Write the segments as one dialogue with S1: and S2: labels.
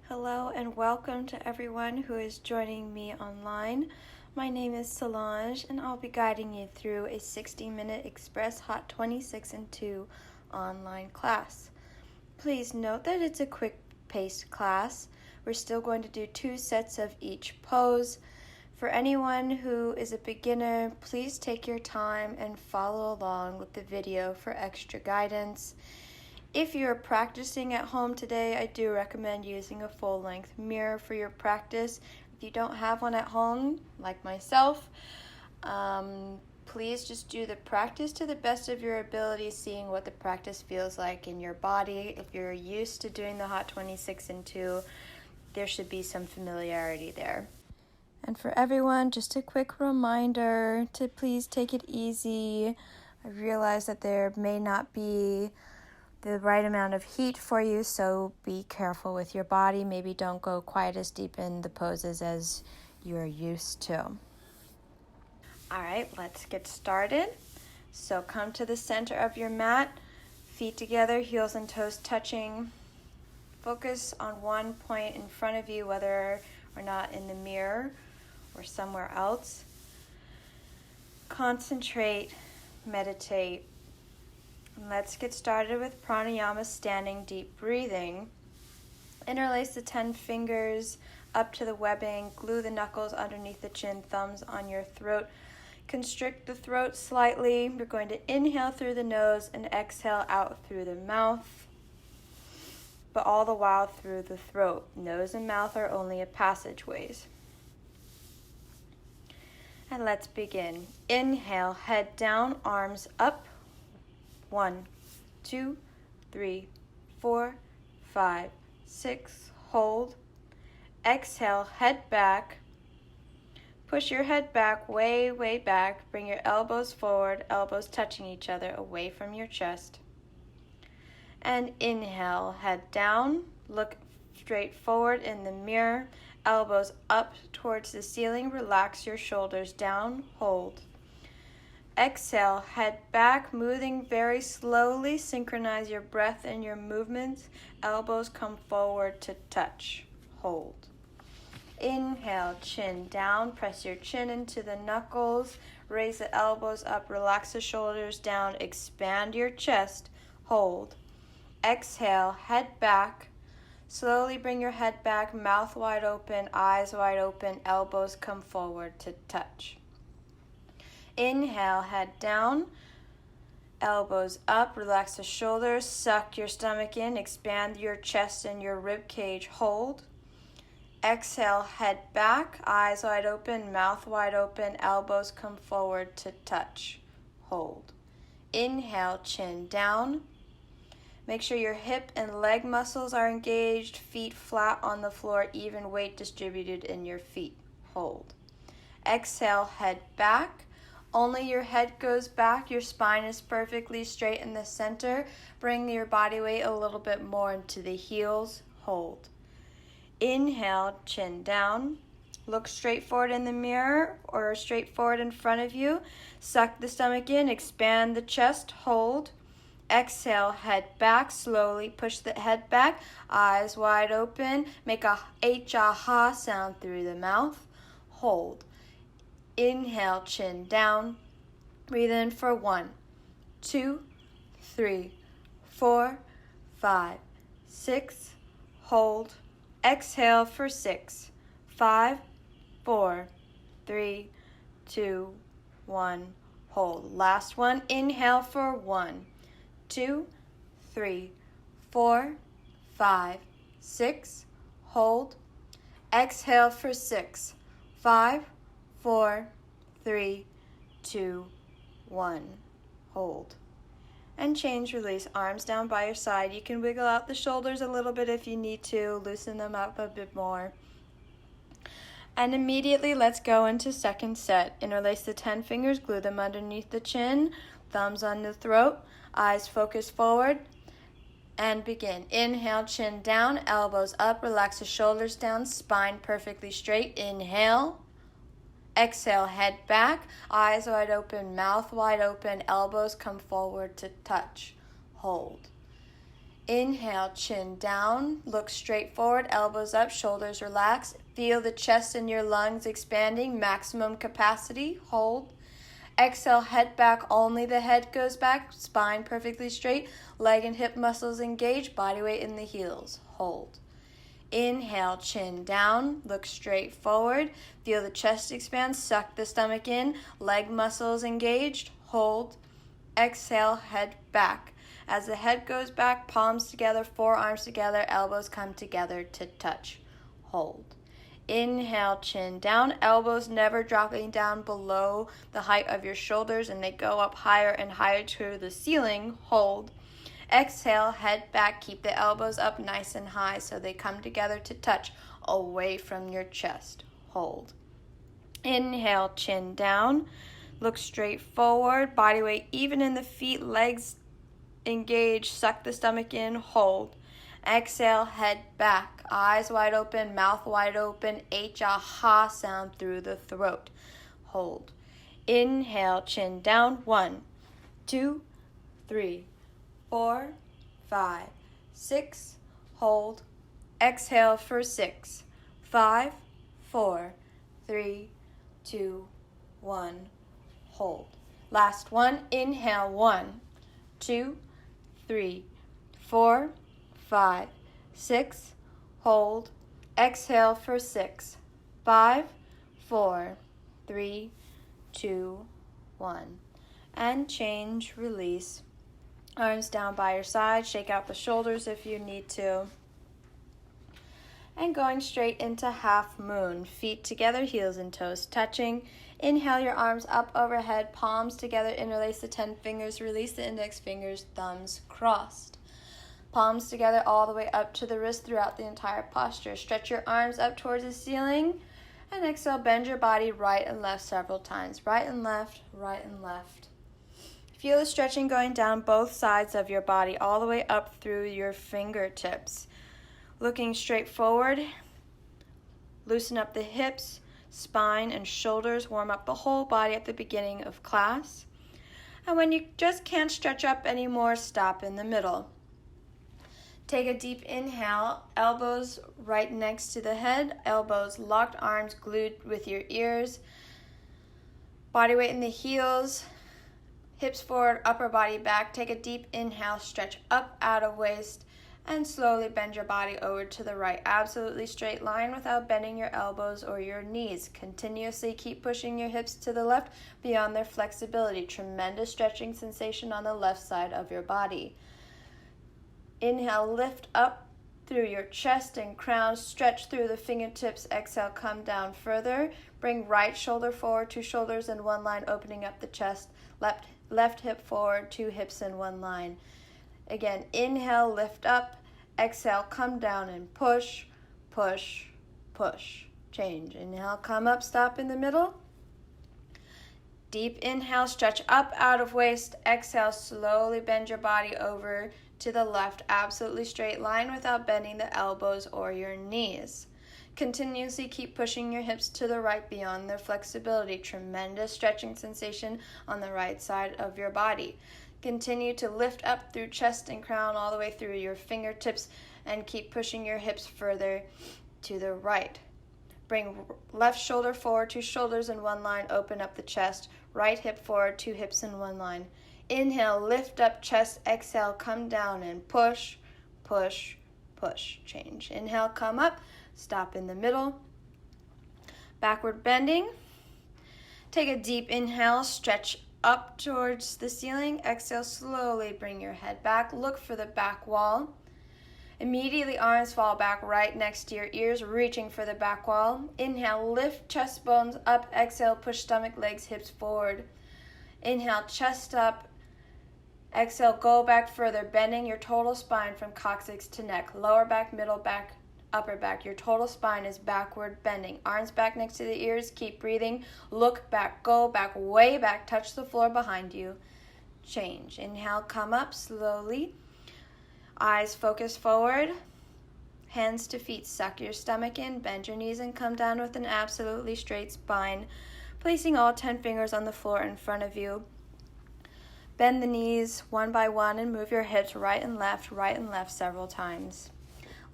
S1: Hello and welcome to everyone who is joining me online. My name is Solange and I'll be guiding you through a 60-minute Express Hot 26 and 2 online class. Please note that it's a quick-paced class. We're still going to do 2 sets of each pose. For anyone who is a beginner, please take your time and follow along with the video for extra guidance. If you're practicing at home today, I do recommend using a full-length mirror for your practice. If you don't have one at home, like myself, please just do the practice to the best of your ability, seeing what the practice feels like in your body. If you're used to doing the Hot 26 and 2, there should be some familiarity there. And for everyone, just a quick reminder to please take it easy. I realize that there may not be the right amount of heat for you, so be careful with your body. Maybe don't go quite as deep in the poses as you're used to. All right, let's get started. So come to the center of your mat, feet together, heels and toes touching. Focus on one point in front of you, whether or not in the mirror or somewhere else. Concentrate, meditate. Let's get started with pranayama, standing deep breathing. Interlace the 10 fingers up to the webbing, glue the knuckles underneath the chin, thumbs on your throat. Constrict the throat slightly. You're going to inhale through the nose and exhale out through the mouth, but all the while through the throat. Nose and mouth are only passageways. And let's begin. Inhale, head down, arms up. 1, 2, 3, 4, 5, 6. Hold. Exhale, head back. Push your head back, way, way back. Bring your elbows forward, elbows touching each other, away from your chest. And inhale, head down. Look straight forward in the mirror. Elbows up towards the ceiling. Relax your shoulders down. Hold. Exhale, head back, moving very slowly. Synchronize your breath and your movements. Elbows come forward to touch. Hold. Inhale, chin down. Press your chin into the knuckles. Raise the elbows up. Relax the shoulders down. Expand your chest. Hold. Exhale, head back. Slowly bring your head back, mouth wide open, eyes wide open. Elbows come forward to touch. Inhale, head down, elbows up, relax the shoulders, suck your stomach in, expand your chest and your rib cage, hold. Exhale, head back, eyes wide open, mouth wide open, elbows come forward to touch, hold. Inhale, chin down. Make sure your hip and leg muscles are engaged, feet flat on the floor, even weight distributed in your feet, hold. Exhale, head back. Only your head goes back, your spine is perfectly straight in the center. Bring your body weight a little bit more into the heels, hold. Inhale, chin down. Look straight forward in the mirror or straight forward in front of you. Suck the stomach in, expand the chest, hold. Exhale, head back, slowly push the head back, eyes wide open. Make a H-ah-ha sound through the mouth, hold. Inhale, chin down. Breathe in for 1, 2, 3, 4, 5, 6. Hold. Exhale for 6, 5, 4, 3, 2, 1. Hold. Last one. Inhale for 1, 2, 3, 4, 5, 6. Hold. Exhale for 6, 5, 4, 3, 2, 1. Hold. And change, release. Arms down by your side. You can wiggle out the shoulders a little bit if you need to. Loosen them up a bit more. And immediately let's go into second set. Interlace the 10 fingers, glue them underneath the chin, thumbs on the throat, eyes focus forward, and begin. Inhale, chin down, elbows up, relax the shoulders down, spine perfectly straight. Inhale. Exhale, head back, eyes wide open, mouth wide open, elbows come forward to touch. Hold. Inhale, chin down, look straight forward, elbows up, shoulders relaxed. Feel the chest and your lungs expanding, maximum capacity. Hold. Exhale, head back, only the head goes back, spine perfectly straight, leg and hip muscles engaged, body weight in the heels. Hold. Inhale, chin down, look straight forward, feel the chest expand, suck the stomach in, leg muscles engaged. Hold. Exhale, head back. As the head goes back, palms together, forearms together, elbows come together to touch. Hold. Inhale, chin down, elbows never dropping down below the height of your shoulders, and they go up higher and higher to the ceiling. Hold. Exhale, head back, keep the elbows up nice and high so they come together to touch away from your chest. Hold. Inhale, chin down, look straight forward, body weight even in the feet, legs engage, suck the stomach in, hold. Exhale, head back, eyes wide open, mouth wide open, H-ah-ha sound through the throat. Hold. Inhale, chin down, 1, 2, 3, 4, 5, 6, hold. Exhale for 6, 5, 4, 3, 2, 1, hold. Last one, inhale, 1, 2, 3, 4, 5, 6, hold. Exhale for 6, 5, 4, 3, 2, 1. And change, release. Arms down by your side, shake out the shoulders if you need to. And going straight into half moon. Feet together, heels and toes touching. Inhale your arms up overhead, palms together, interlace the 10 fingers, release the index fingers, thumbs crossed. Palms together all the way up to the wrist throughout the entire posture. Stretch your arms up towards the ceiling, and exhale, bend your body right and left several times. Right and left, right and left. Feel the stretching going down both sides of your body, all the way up through your fingertips. Looking straight forward, loosen up the hips, spine, and shoulders. Warm up the whole body at the beginning of class. And when you just can't stretch up anymore, stop in the middle. Take a deep inhale, elbows right next to the head, elbows locked, arms glued with your ears. Body weight in the heels, hips forward, upper body back. Take a deep inhale, stretch up out of waist, and slowly bend your body over to the right. Absolutely straight line without bending your elbows or your knees. Continuously keep pushing your hips to the left beyond their flexibility. Tremendous stretching sensation on the left side of your body. Inhale, lift up through your chest and crown. Stretch through the fingertips. Exhale, come down further. Bring right shoulder forward, 2 shoulders in one line, opening up the chest. Left hip forward, 2 hips in one line. Again, inhale, lift up. Exhale, come down and push, push, push. Change. Inhale, come up, stop in the middle. Deep inhale, stretch up out of waist. Exhale, slowly bend your body over to the left. Absolutely straight line without bending the elbows or your knees. Continuously keep pushing your hips to the right beyond their flexibility. Tremendous stretching sensation on the right side of your body. Continue to lift up through chest and crown all the way through your fingertips and keep pushing your hips further to the right. Bring left shoulder forward, 2 shoulders in one line, open up the chest. Right hip forward, 2 hips in one line. Inhale, lift up chest. Exhale, come down and push, push, push. Change. Inhale, come up, stop in the middle. Backward bending. Take a deep inhale, stretch up towards the ceiling. Exhale, slowly bring your head back. Look for the back wall. Immediately arms fall back right next to your ears, reaching for the back wall. Inhale, lift chest bones up. Exhale, push stomach, legs, hips forward. Inhale, chest up. Exhale, go back further, bending your total spine from coccyx to neck. Lower back, middle back, upper back. Your total spine is backward bending. Arms back next to the ears. Keep breathing. Look back, go back, way back. Touch the floor behind you. Change. Inhale, come up slowly. Eyes focus forward. Hands to feet. Suck your stomach in. Bend your knees and come down with an absolutely straight spine. Placing all 10 fingers on the floor in front of you. Bend the knees one by one and move your hips right and left several times.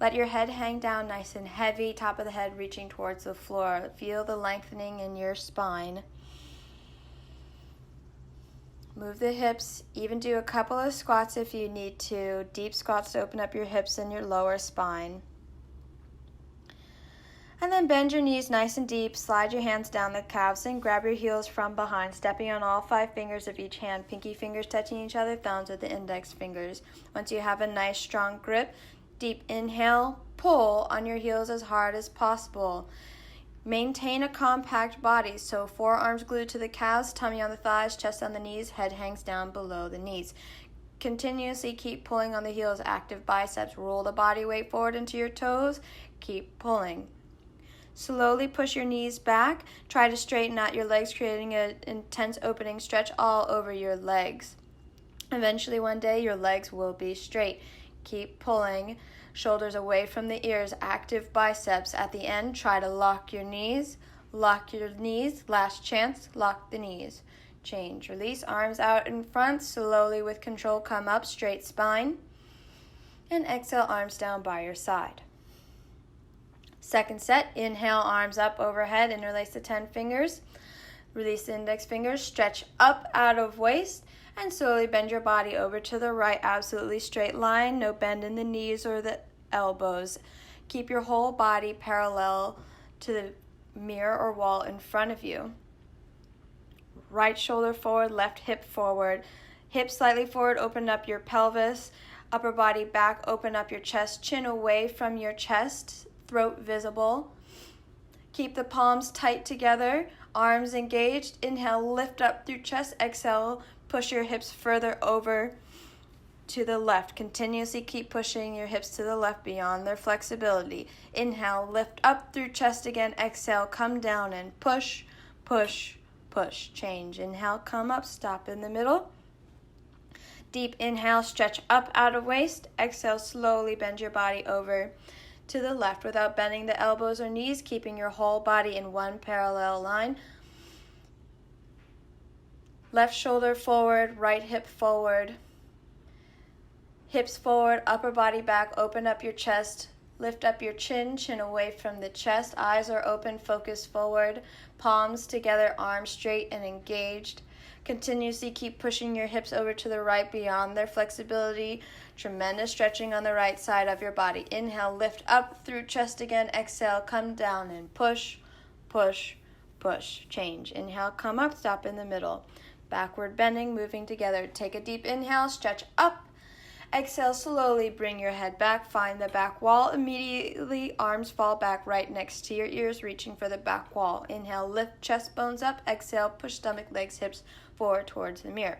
S1: Let your head hang down nice and heavy, top of the head reaching towards the floor. Feel the lengthening in your spine. Move the hips, even do a couple of squats if you need to. Deep squats to open up your hips and your lower spine. And then bend your knees nice and deep, slide your hands down the calves and grab your heels from behind, stepping on all 5 fingers of each hand, pinky fingers touching each other, thumbs with the index fingers. Once you have a nice strong grip, deep inhale, pull on your heels as hard as possible. Maintain a compact body, so forearms glued to the calves, tummy on the thighs, chest on the knees, head hangs down below the knees. Continuously keep pulling on the heels, active biceps. Roll the body weight forward into your toes, keep pulling. Slowly push your knees back. Try to straighten out your legs, creating an intense opening stretch all over your legs. Eventually one day your legs will be straight. Keep pulling. Shoulders away from the ears, active biceps. At the end, try to lock your knees. Lock your knees. Last chance, lock the knees. Change. Release. Arms out in front. Slowly with control, come up, straight spine. And exhale, arms down by your side. Second set, inhale, arms up overhead, interlace the 10 fingers. Release the index fingers, stretch up out of waist, and slowly bend your body over to the right, absolutely straight line, no bend in the knees or the elbows. Keep your whole body parallel to the mirror or wall in front of you. Right shoulder forward, left hip forward. Hips slightly forward, open up your pelvis. Upper body back, open up your chest, chin away from your chest, throat visible. Keep the palms tight together, arms engaged. Inhale, lift up through chest. Exhale, push your hips further over to the left. Continuously keep pushing your hips to the left beyond their flexibility. Inhale, lift up through chest again. Exhale, come down and push, push, push. Change. Inhale, come up, stop in the middle. Deep inhale, stretch up out of waist. Exhale, slowly bend your body over to the left without bending the elbows or knees, keeping your whole body in one parallel line. Left shoulder forward, right hip forward. Hips forward, upper body back, open up your chest. Lift up your chin, chin away from the chest. Eyes are open, focus forward. Palms together, arms straight and engaged. Continuously keep pushing your hips over to the right beyond their flexibility. Tremendous stretching on the right side of your body. Inhale, lift up through chest again. Exhale, come down and push, push, push. Change. Inhale, come up, stop in the middle. Backward bending, moving together. Take a deep inhale, stretch up. Exhale, slowly bring your head back. Find the back wall. Immediately, arms fall back right next to your ears, reaching for the back wall. Inhale, lift chest bones up. Exhale, push stomach, legs, hips forward towards the mirror.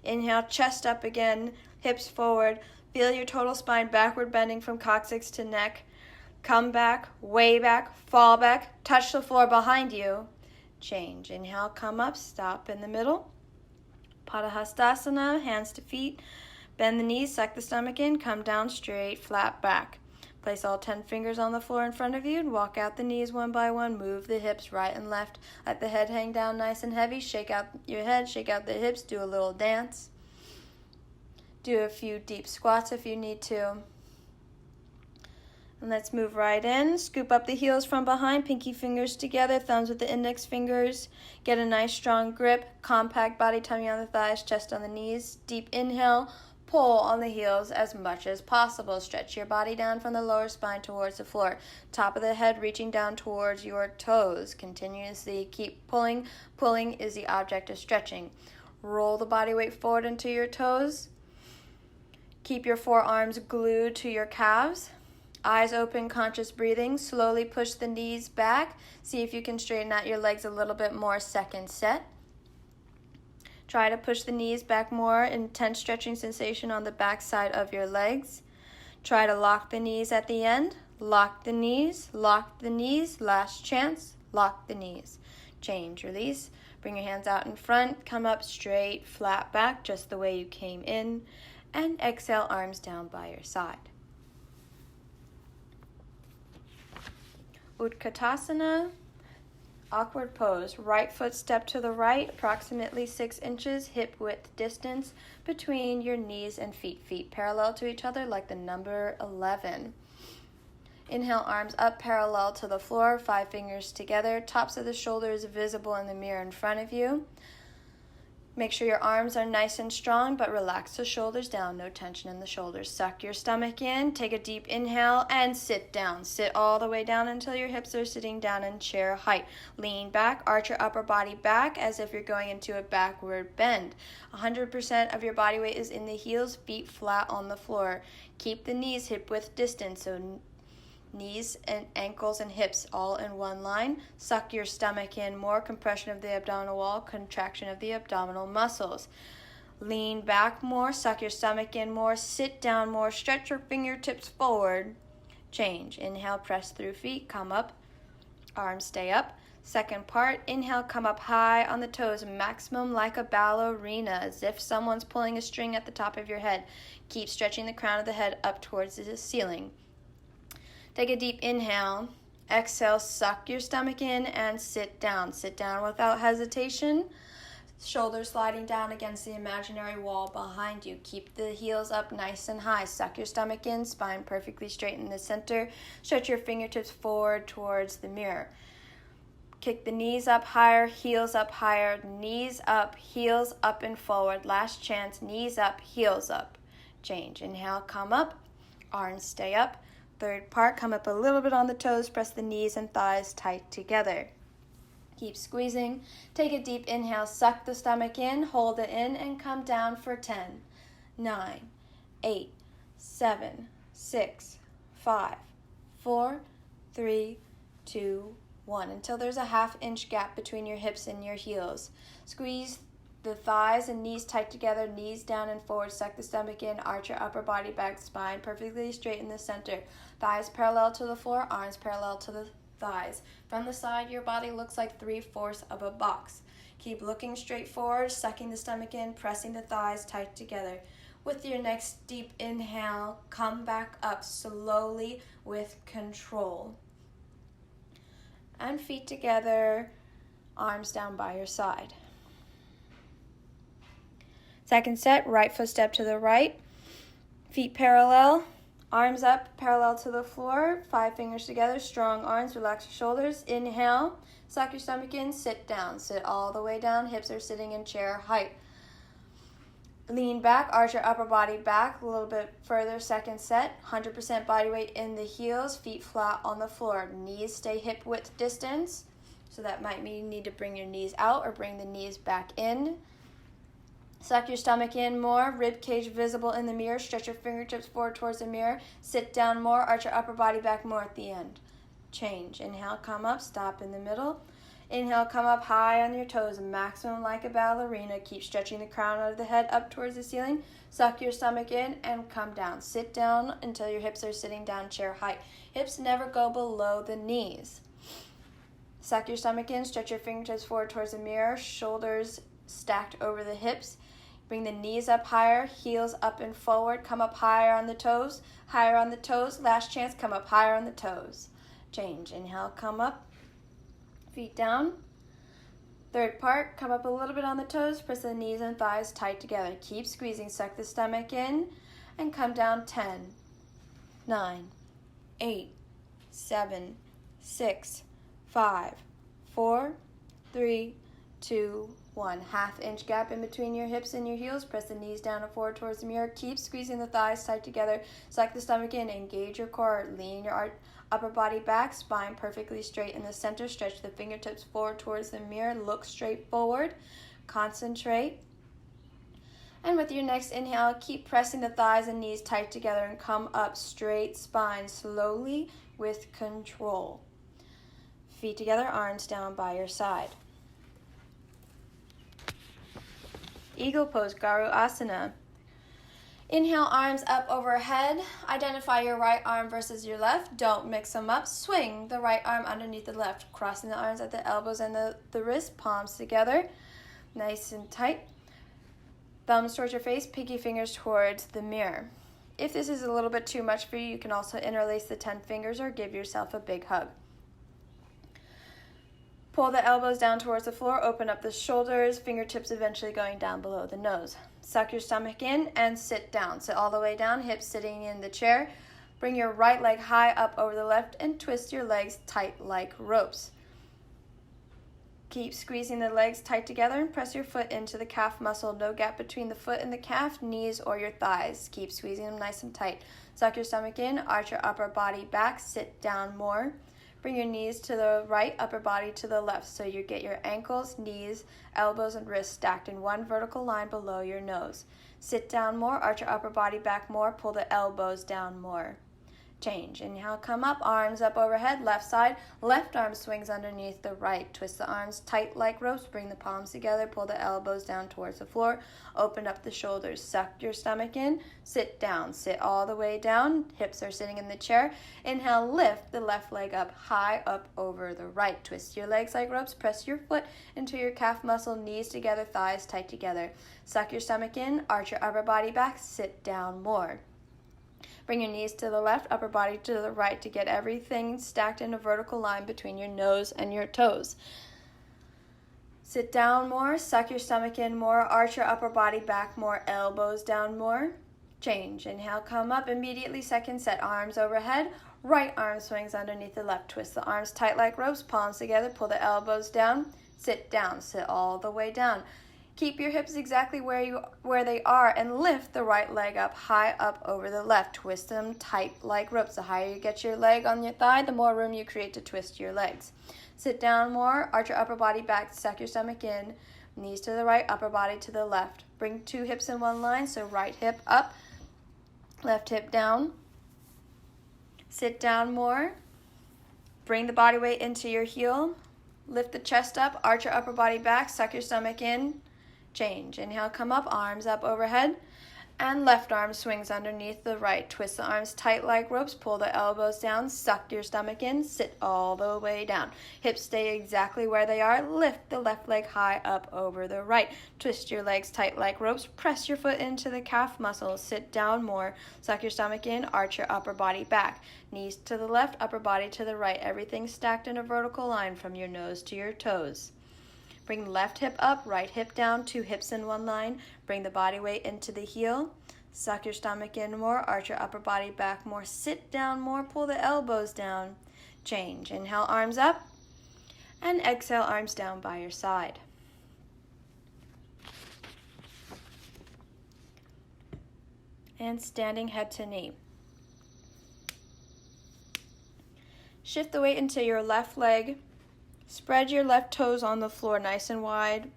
S1: Inhale, chest up again, hips forward. Feel your total spine backward bending from coccyx to neck. Come back, way back, fall back, touch the floor behind you. Change. Inhale, come up, stop in the middle. Padahastasana, hands to feet. Bend the knees, suck the stomach in, come down straight, flat back. Place all 10 fingers on the floor in front of you and walk out the knees one by one. Move the hips right and left. Let the head hang down nice and heavy. Shake out your head, shake out the hips. Do a little dance. Do a few deep squats if you need to. And let's move right in. Scoop up the heels from behind, pinky fingers together, thumbs with the index fingers. Get a nice strong grip. Compact body, tummy on the thighs, chest on the knees. Deep inhale. Pull on the heels as much as possible. Stretch your body down from the lower spine towards the floor. Top of the head reaching down towards your toes. Continuously keep pulling. Pulling is the object of stretching. Roll the body weight forward into your toes. Keep your forearms glued to your calves. Eyes open, conscious breathing. Slowly push the knees back. See if you can straighten out your legs a little bit more. Second set. Try to push the knees back more, intense stretching sensation on the back side of your legs. Try to lock the knees at the end. Lock the knees, last chance, lock the knees. Change, release. Bring your hands out in front, come up straight, flat back, just the way you came in. And exhale, arms down by your side. Utkatasana. Awkward pose. Right foot step to the right, approximately 6 inches hip width distance between your knees and feet. Feet parallel to each other like the number 11. Inhale, arms up parallel to the floor, 5 fingers together. Tops of the shoulders visible in the mirror in front of you. Make sure your arms are nice and strong, but relax the shoulders down. No tension in the shoulders. Suck your stomach in. Take a deep inhale and sit down. Sit all the way down until your hips are sitting down in chair height. Lean back. Arch your upper body back as if you're going into a backward bend. 100% of your body weight is in the heels, feet flat on the floor. Keep the knees hip width distance, so knees and ankles and hips all in one line. Suck your stomach in more. Compression of the abdominal wall, contraction of the abdominal muscles. Lean back more. Suck your stomach in more. Sit down more. Stretch your fingertips forward. Change. Inhale, press through feet. Come up. Arms stay up. Second part. Inhale, come up high on the toes. Maximum like a ballerina, as if someone's pulling a string at the top of your head. Keep stretching the crown of the head up towards the ceiling. Take a deep inhale. Exhale, suck your stomach in and sit down. Sit down without hesitation. Shoulders sliding down against the imaginary wall behind you. Keep the heels up nice and high. Suck your stomach in, spine perfectly straight in the center. Stretch your fingertips forward towards the mirror. Kick the knees up higher, heels up higher, knees up, heels up and forward. Last chance, knees up, heels up. Change. Inhale, come up. Arms stay up. Third part, come up a little bit on the toes, press the knees and thighs tight together. Keep squeezing. Take a deep inhale, suck the stomach in, hold it in, and come down for 10, 9, 8, 7, 6, 5, 4, 3, 2, 1, until there's a half-inch gap between your hips and your heels. Squeeze the thighs and knees tight together, knees down and forward. Suck the stomach in, arch your upper body back, spine perfectly straight in the center. Thighs parallel to the floor, arms parallel to the thighs. From the side, your body looks like 3/4 of a box. Keep looking straight forward, sucking the stomach in, pressing the thighs tight together. With your next deep inhale, come back up slowly with control. And feet together, arms down by your side. Second set, right foot step to the right, feet parallel, arms up parallel to the floor, 5 fingers together, strong arms, relax your shoulders. Inhale, suck your stomach in, sit down. Sit all the way down, hips are sitting in chair height. Lean back, arch your upper body back a little bit further. Second set, 100% body weight in the heels, feet flat on the floor. Knees stay hip width distance, so that might mean you need to bring your knees out or bring the knees back in. Suck your stomach in more, rib cage visible in the mirror. Stretch your fingertips forward towards the mirror. Sit down more, arch your upper body back more at the end. Change. Inhale, come up, stop in the middle. Inhale, come up high on your toes, maximum like a ballerina. Keep stretching the crown of the head up towards the ceiling. Suck your stomach in and come down. Sit down until your hips are sitting down chair height. Hips never go below the knees. Suck your stomach in, stretch your fingertips forward towards the mirror. Shoulders stacked over the hips. Bring the knees up higher, heels up and forward. Come up higher on the toes, higher on the toes. Last chance, come up higher on the toes. Change. Inhale, come up, feet down. Third part, come up a little bit on the toes. Press the knees and thighs tight together. Keep squeezing. Suck the stomach in and come down. 10, 9, 8, 7, 6, 5, 4, 3, 2, 1. Half-inch gap in between your hips and your heels. Press the knees down and forward towards the mirror. Keep squeezing the thighs tight together. Suck the stomach in. Engage your core. Lean your upper body back. Spine perfectly straight in the center. Stretch the fingertips forward towards the mirror. Look straight forward. Concentrate. And with your next inhale, keep pressing the thighs and knees tight together and come up straight spine slowly with control. Feet together, arms down by your side. Eagle pose, Garu Asana. Inhale, arms up overhead. Identify your right arm versus your left. Don't mix them up. Swing the right arm underneath the left, crossing the arms at the elbows and the wrists, palms together, nice and tight. Thumbs towards your face, pinky fingers towards the mirror. If this is a little bit too much for you, you can also interlace the 10 fingers or give yourself a big hug. Pull the elbows down towards the floor, open up the shoulders, fingertips eventually going down below the nose. Suck your stomach in and sit down. Sit all the way down, hips sitting in the chair. Bring your right leg high up over the left and twist your legs tight like ropes. Keep squeezing the legs tight together and press your foot into the calf muscle. No gap between the foot and the calf, knees, or your thighs. Keep squeezing them nice and tight. Suck your stomach in, arch your upper body back, sit down more. Bring your knees to the right, upper body to the left, so you get your ankles, knees, elbows, and wrists stacked in one vertical line below your nose. Sit down more, arch your upper body back more, pull the elbows down more. Change. Inhale, come up, arms up overhead, left side, left arm swings underneath the right. Twist the arms tight like ropes, bring the palms together, pull the elbows down towards the floor, open up the shoulders, suck your stomach in, sit down, sit all the way down, hips are sitting in the chair. Inhale, lift the left leg up, high up over the right. Twist your legs like ropes, press your foot into your calf muscle, knees together, thighs tight together. Suck your stomach in, arch your upper body back, sit down more. Bring your knees to the left, upper body to the right to get everything stacked in a vertical line between your nose and your toes. Sit down more, suck your stomach in more, arch your upper body back more, elbows down more. Change. Inhale, come up immediately, second set, arms overhead, right arm swings underneath the left. Twist the arms tight like ropes, palms together, pull the elbows down, sit all the way down. Keep your hips exactly where they are and lift the right leg up, high up over the left. Twist them tight like ropes. The higher you get your leg on your thigh, the more room you create to twist your legs. Sit down more, arch your upper body back, suck your stomach in, knees to the right, upper body to the left. Bring two hips in one line, so right hip up, left hip down. Sit down more. Bring the body weight into your heel. Lift the chest up, arch your upper body back, suck your stomach in. Change. Inhale, come up, arms up overhead, and left arm swings underneath the right. Twist the arms tight like ropes, pull the elbows down, suck your stomach in, sit all the way down. Hips stay exactly where they are. Lift the left leg high up over the right. Twist your legs tight like ropes, press your foot into the calf muscles, sit down more, suck your stomach in, arch your upper body back. Knees to the left, upper body to the right. Everything stacked in a vertical line from your nose to your toes. Bring left hip up, right hip down, two hips in one line. Bring the body weight into the heel. Suck your stomach in more, arch your upper body back more, sit down more, pull the elbows down. Change. Inhale, arms up, and exhale, arms down by your side. And standing head to knee. Shift the weight into your left leg. Spread your left toes on the floor nice and wide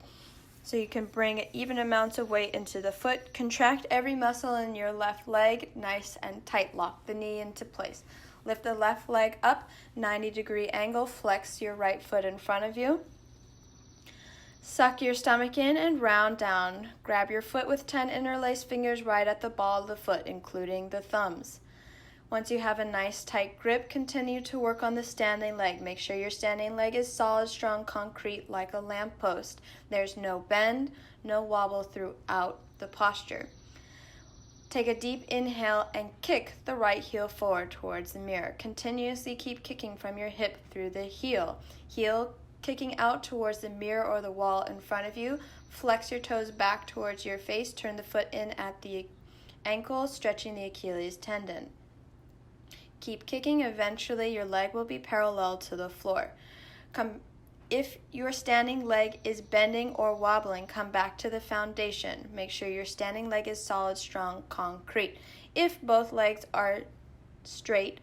S1: so you can bring even amounts of weight into the foot. Contract every muscle in your left leg nice and tight. Lock the knee into place. Lift the left leg up, 90-degree angle. Flex your right foot in front of you. Suck your stomach in and round down. Grab your foot with 10 interlaced fingers right at the ball of the foot, including the thumbs. Once you have a nice tight grip, continue to work on the standing leg. Make sure your standing leg is solid, strong, concrete like a lamppost. There's no bend, no wobble throughout the posture. Take a deep inhale and kick the right heel forward towards the mirror. Continuously keep kicking from your hip through the heel. Heel kicking out towards the mirror or the wall in front of you. Flex your toes back towards your face. Turn the foot in at the ankle, stretching the Achilles tendon. Keep kicking. Eventually, your leg will be parallel to the floor. If your standing leg is bending or wobbling, come back to the foundation. Make sure your standing leg is solid, strong, concrete. If both legs are straight,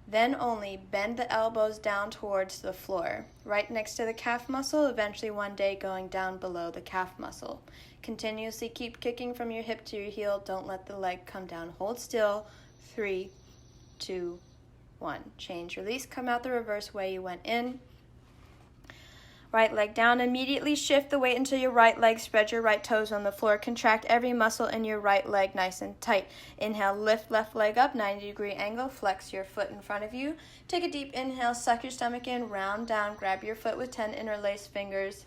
S1: then only bend the elbows down towards the floor, right next to the calf muscle, eventually one day going down below the calf muscle. Continuously keep kicking from your hip to your heel. Don't let the leg come down. Hold still. 3, 2, 1. Change, release, come out the reverse way you went in. Right leg down. Immediately shift the weight into your right leg. Spread your right toes on the floor. Contract every muscle in your right leg nice and tight. Inhale, lift left leg up, 90-degree angle. Flex your foot in front of you. Take a deep inhale, suck your stomach in, round down. Grab your foot with 10 interlaced fingers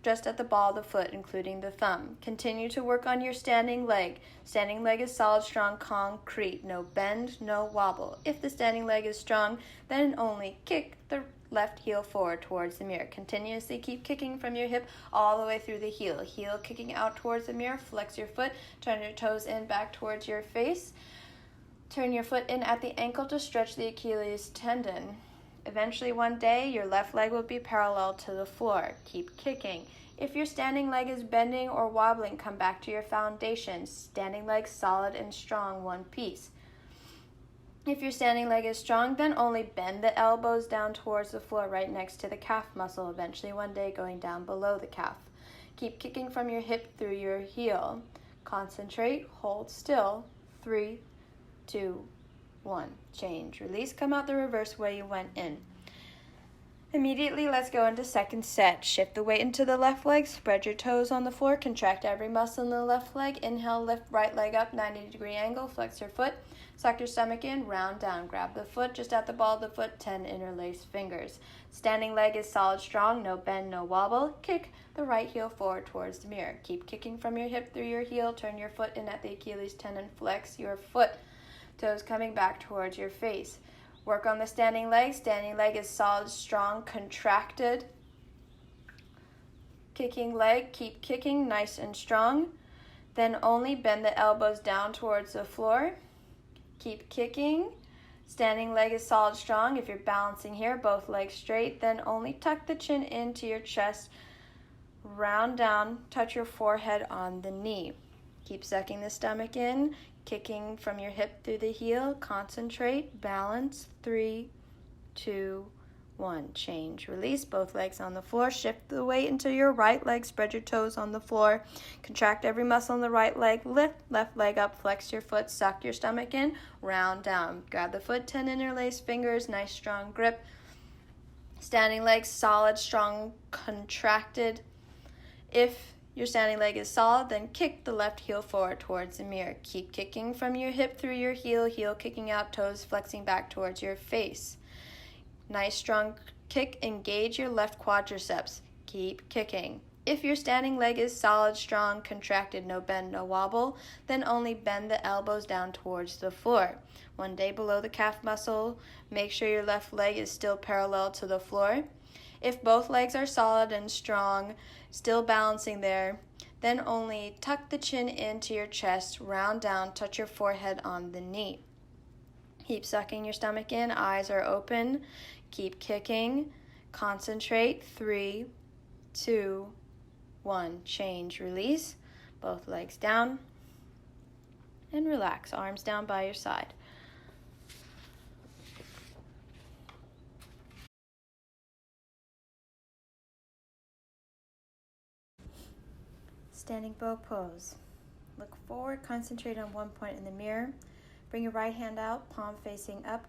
S1: just at the ball of the foot, including the thumb. Continue to work on your standing leg. Standing leg is solid, strong, concrete. No bend, no wobble. If the standing leg is strong, then only kick the left heel forward towards the mirror. Continuously keep kicking from your hip all the way through the heel. Heel kicking out towards the mirror. Flex your foot. Turn your toes in back towards your face. Turn your foot in at the ankle to stretch the Achilles tendon. Eventually one day, your left leg will be parallel to the floor. Keep kicking. If your standing leg is bending or wobbling, come back to your foundation. Standing leg solid and strong, one piece. If your standing leg is strong, then only bend the elbows down towards the floor right next to the calf muscle, eventually one day going down below the calf. Keep kicking from your hip through your heel. Concentrate, hold still. 3, 2, 1. Change, release, come out the reverse way you went in. Immediately, let's go into second set. Shift the weight into the left leg, spread your toes on the floor, contract every muscle in the left leg. Inhale, lift right leg up, 90-degree angle, flex your foot. Suck your stomach in, round down. Grab the foot just at the ball of the foot, 10 interlaced fingers. Standing leg is solid, strong, no bend, no wobble. Kick the right heel forward towards the mirror. Keep kicking from your hip through your heel. Turn your foot in at the Achilles tendon. Flex your foot. Toes coming back towards your face. Work on the standing leg. Standing leg is solid, strong, contracted. Kicking leg, keep kicking, nice and strong. Then only bend the elbows down towards the floor. Keep kicking. Standing leg is solid, strong. If you're balancing here, both legs straight, then only tuck the chin into your chest. Round down, touch your forehead on the knee. Keep sucking the stomach in. Kicking from your hip through the heel. Concentrate. Balance. 3, 2, 1. Change. Release. Both legs on the floor. Shift the weight into your right leg. Spread your toes on the floor. Contract every muscle in the right leg. Lift. Left leg up. Flex your foot. Suck your stomach in. Round down. Grab the foot. 10 interlaced fingers. Nice strong grip. Standing leg solid, strong, contracted. If your standing leg is solid, then kick the left heel forward towards the mirror. Keep kicking from your hip through your heel, heel kicking out, toes flexing back towards your face. Nice strong kick, engage your left quadriceps. Keep kicking. If your standing leg is solid, strong, contracted, no bend, no wobble, then only bend the elbows down towards the floor. One day below the calf muscle, make sure your left leg is still parallel to the floor. If both legs are solid and strong, still balancing there, then only tuck the chin into your chest, round down, touch your forehead on the knee. Keep sucking your stomach in, eyes are open. Keep kicking. Concentrate. 3, 2, 1. Change, release. Both legs down. And relax, arms down by your side. Standing bow pose. Look forward, concentrate on one point in the mirror. Bring your right hand out, palm facing up,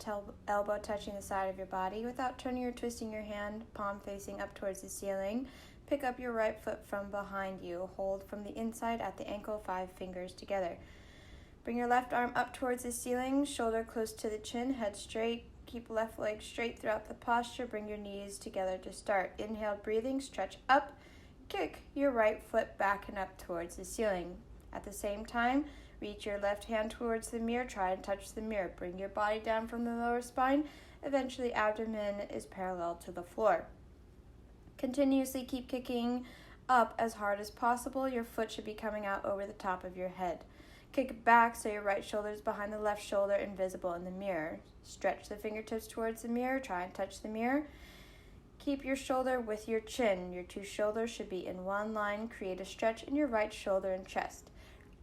S1: elbow touching the side of your body. Without turning or twisting your hand, palm facing up towards the ceiling. Pick up your right foot from behind you. Hold from the inside at the ankle, 5 fingers together. Bring your left arm up towards the ceiling, shoulder close to the chin, head straight. Keep left leg straight throughout the posture. Bring your knees together to start. Inhale, breathing, stretch up. Kick your right foot back and up towards the ceiling. At the same time, reach your left hand towards the mirror. Try and touch the mirror. Bring your body down from the lower spine. Eventually, abdomen is parallel to the floor. Continuously keep kicking up as hard as possible. Your foot should be coming out over the top of your head. Kick back so your right shoulder is behind the left shoulder and visible in the mirror. Stretch the fingertips towards the mirror. Try and touch the mirror. Keep your shoulder with your chin. Your 2 shoulders should be in one line. Create a stretch in your right shoulder and chest.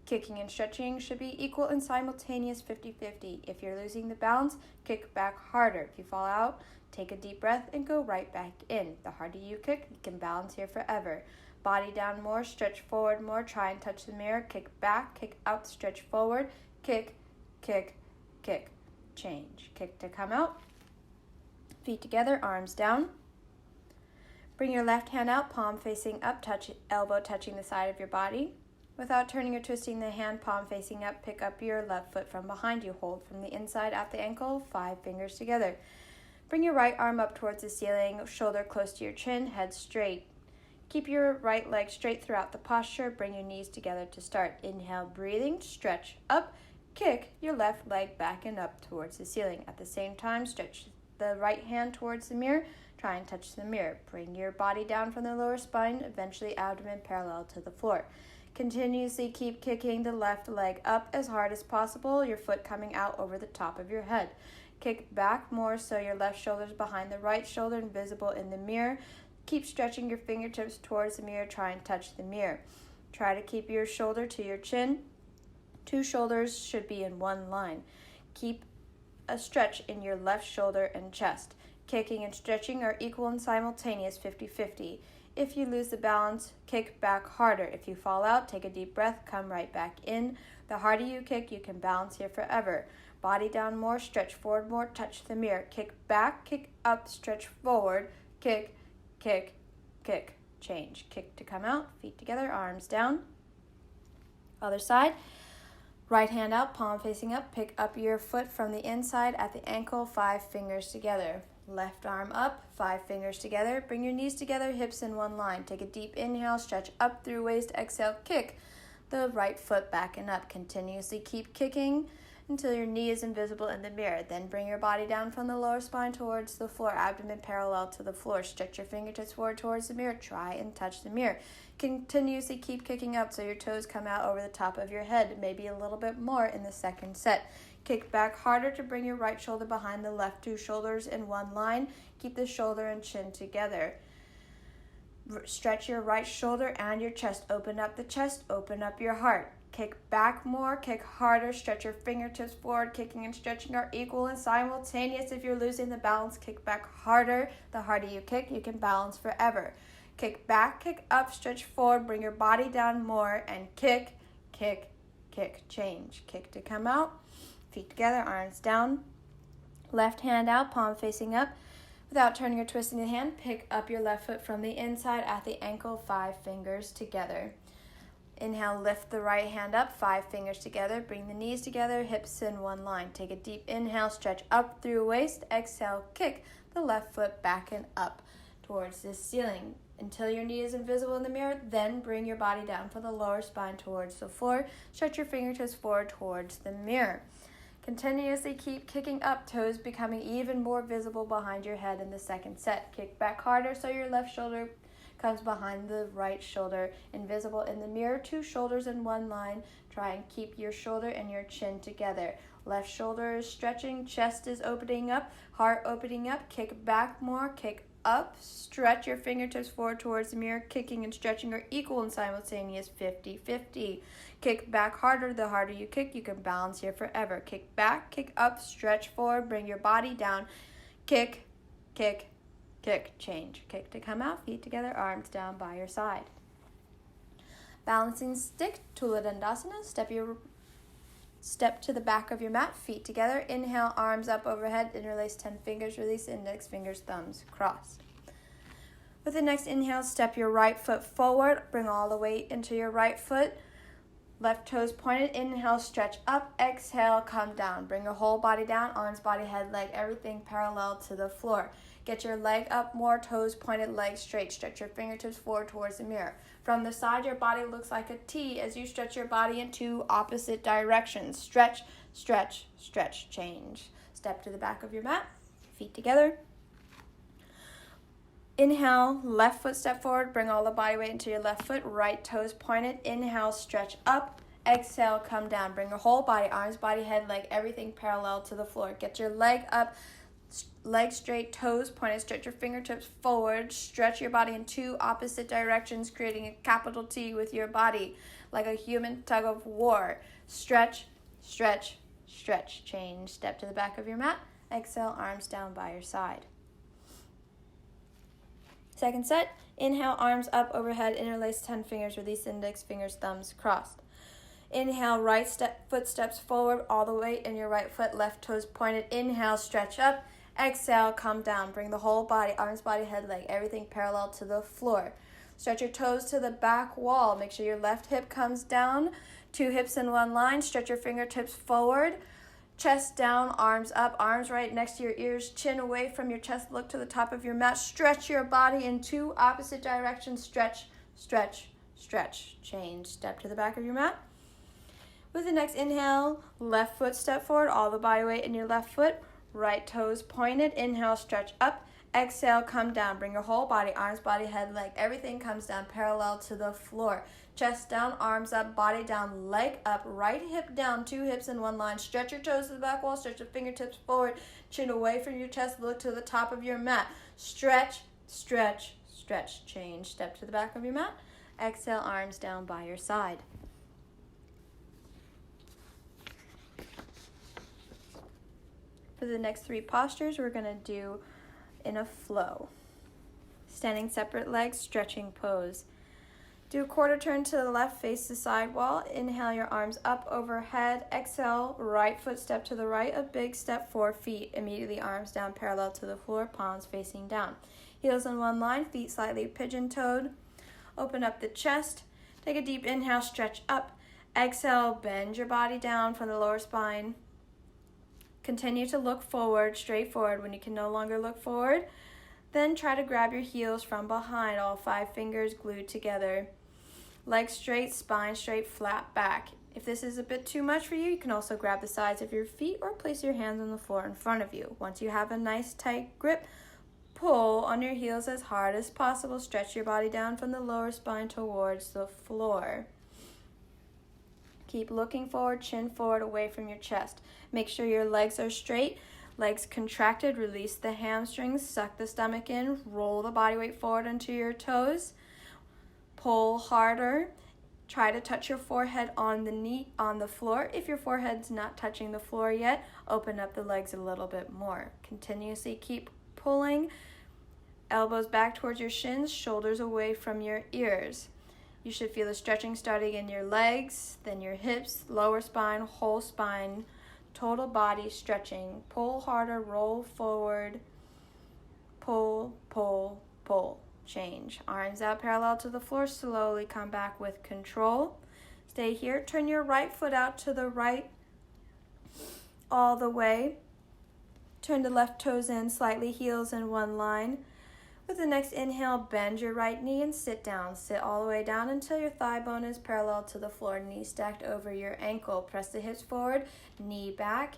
S1: Kicking and stretching should be equal and simultaneous, 50-50. If you're losing the balance, kick back harder. If you fall out, take a deep breath and go right back in. The harder you kick, you can balance here forever. Body down more, stretch forward more. Try and touch the mirror. Kick back, kick out, stretch forward. Kick, kick, kick. Change. Kick to come out. Feet together, arms down. Bring your left hand out, palm facing up, elbow touching the side of your body. Without turning or twisting the hand, palm facing up, pick up your left foot from behind you. Hold from the inside at the ankle, 5 fingers together. Bring your right arm up towards the ceiling, shoulder close to your chin, head straight. Keep your right leg straight throughout the posture. Bring your knees together to start. Inhale, breathing, stretch up, kick your left leg back and up towards the ceiling. At the same time, stretch the right hand towards the mirror. Try and touch the mirror. Bring your body down from the lower spine, eventually abdomen parallel to the floor. Continuously keep kicking the left leg up as hard as possible, your foot coming out over the top of your head. Kick back more so your left shoulder is behind the right shoulder and visible in the mirror. Keep stretching your fingertips towards the mirror. Try and touch the mirror. Try to keep your shoulder to your chin. 2 shoulders should be in one line. Keep a stretch in your left shoulder and chest. Kicking and stretching are equal and simultaneous, 50-50. If you lose the balance, kick back harder. If you fall out, take a deep breath, come right back in. The harder you kick, you can balance here forever. Body down more, stretch forward more, touch the mirror. Kick back, kick up, stretch forward, kick, kick, kick. Change. Kick to come out, feet together, arms down. Other side. Right hand out, palm facing up. Pick up your foot from the inside at the ankle, 5 fingers together. Left arm up, 5 fingers together. Bring your knees together, hips in one line. Take a deep inhale, stretch up through waist. Exhale, kick the right foot back and up. Continuously keep kicking until your knee is invisible in the mirror. Then bring your body down from the lower spine towards the floor, abdomen parallel to the floor. Stretch your fingertips forward towards the mirror. Try and touch the mirror. Continuously keep kicking up so your toes come out over the top of your head, maybe a little bit more in the second set. Kick back harder to bring your right shoulder behind the left 2 shoulders in one line. Keep the shoulder and chin together. Stretch your right shoulder and your chest. Open up the chest, open up your heart. Kick back more, kick harder, stretch your fingertips forward. Kicking and stretching are equal and simultaneous. If you're losing the balance, kick back harder. The harder you kick, you can balance forever. Kick back, kick up, stretch forward, bring your body down more, and kick, kick, kick. Change. Kick to come out, feet together, arms down. Left hand out, palm facing up. Without turning or twisting the hand, pick up your left foot from the inside at the ankle, 5 fingers together. Inhale, lift the right hand up, 5 fingers together. Bring the knees together, hips in one line. Take a deep inhale, stretch up through waist. Exhale, kick the left foot back and up towards the ceiling until your knee is invisible in the mirror. Then bring your body down from the lower spine towards the floor. Stretch your fingertips forward towards the mirror. Continuously keep kicking up, toes becoming even more visible behind your head in the second set. Kick back harder so your left shoulder comes behind the right shoulder, invisible in the mirror, 2 shoulders in one line. Try and keep your shoulder and your chin together. Left shoulder is stretching, chest is opening up, heart opening up. Kick back more, kick up, stretch your fingertips forward towards the mirror. Kicking and stretching are equal and simultaneous, 50-50. Kick back harder. The harder you kick, you can balance here forever. Kick back, kick up, stretch forward, bring your body down. Kick, kick, kick. Change. Kick to come out, feet together, arms down by your side. Balancing stick, Tula Dandasana. Step to the back of your mat, feet together. Inhale, arms up overhead, interlace 10 fingers, release index fingers, thumbs crossed. With the next inhale, step your right foot forward, bring all the weight into your right foot. Left toes pointed, inhale, stretch up, exhale, come down. Bring your whole body down, arms, body, head, leg, everything parallel to the floor. Get your leg up more, toes pointed, legs straight. Stretch your fingertips forward towards the mirror. From the side, your body looks like a T as you stretch your body in 2 opposite directions. Stretch, stretch, stretch, change. Step to the back of your mat, feet together. Inhale, left foot step forward, bring all the body weight into your left foot, right toes pointed. Inhale, stretch up, exhale, come down. Bring your whole body, arms, body, head, leg, everything parallel to the floor. Get your leg up, leg straight, toes pointed. Stretch your fingertips forward, stretch your body in 2 opposite directions, creating a capital T with your body, like a human tug of war. Stretch, stretch, stretch, change. Step to the back of your mat, exhale, arms down by your side. Second set, inhale, arms up overhead, interlace 10 fingers, release index fingers, thumbs crossed. Inhale, right foot steps forward, all the weight in your right foot, left toes pointed. Inhale, stretch up, exhale, come down. Bring the whole body, arms, body, head, leg, everything parallel to the floor. Stretch your toes to the back wall. Make sure your left hip comes down, 2 hips in one line. Stretch your fingertips forward. Chest down, arms up, arms right next to your ears, chin away from your chest, look to the top of your mat. Stretch your body in 2 opposite directions. Stretch, stretch, stretch, change. Step to the back of your mat. With the next inhale, left foot step forward, all the body weight in your left foot. right toes pointed. Inhale, stretch up. Exhale, come down. Bring your whole body, arms, body, head, leg. Everything comes down parallel to the floor. Chest down, arms up, body down, leg up, right hip down, 2 hips in one line. Stretch your toes to the back wall, stretch your fingertips forward, chin away from your chest, look to the top of your mat. Stretch, stretch, stretch. Change, step to the back of your mat. Exhale, arms down by your side. For the next 3 postures, we're going to do in a flow. Standing separate legs, stretching pose. Do a quarter turn to the left, face the side wall. Inhale your arms up overhead. Exhale, right foot step to the right, a big step, 4 feet. Immediately arms down parallel to the floor, palms facing down. Heels in one line, feet slightly pigeon-toed. Open up the chest. Take a deep inhale, stretch up. Exhale, bend your body down from the lower spine. Continue to look forward, straight forward. When you can no longer look forward, then try to grab your heels from behind, all 5 fingers glued together. Legs straight, spine straight, flat back. If this is a bit too much for you, you can also grab the sides of your feet or place your hands on the floor in front of you. Once you have a nice tight grip, pull on your heels as hard as possible. Stretch your body down from the lower spine towards the floor. Keep looking forward, chin forward, away from your chest. Make sure your legs are straight. Legs contracted, release the hamstrings, suck the stomach in, roll the body weight forward onto your toes. Pull harder. Try to touch your forehead on the floor. If your forehead's not touching the floor yet, open up the legs a little bit more. Continuously keep pulling. Elbows back towards your shins, shoulders away from your ears. You should feel the stretching starting in your legs, then your hips, lower spine, whole spine, total body stretching. Pull harder, roll forward, pull, pull, pull. Change. Arms out parallel to the floor. Slowly come back with control. Stay here. Turn your right foot out to the right all the way. Turn the left toes in slightly, heels in one line. With the next inhale, bend your right knee and sit down. Sit all the way down until your thigh bone is parallel to the floor. Knee stacked over your ankle. Press the hips forward, knee back.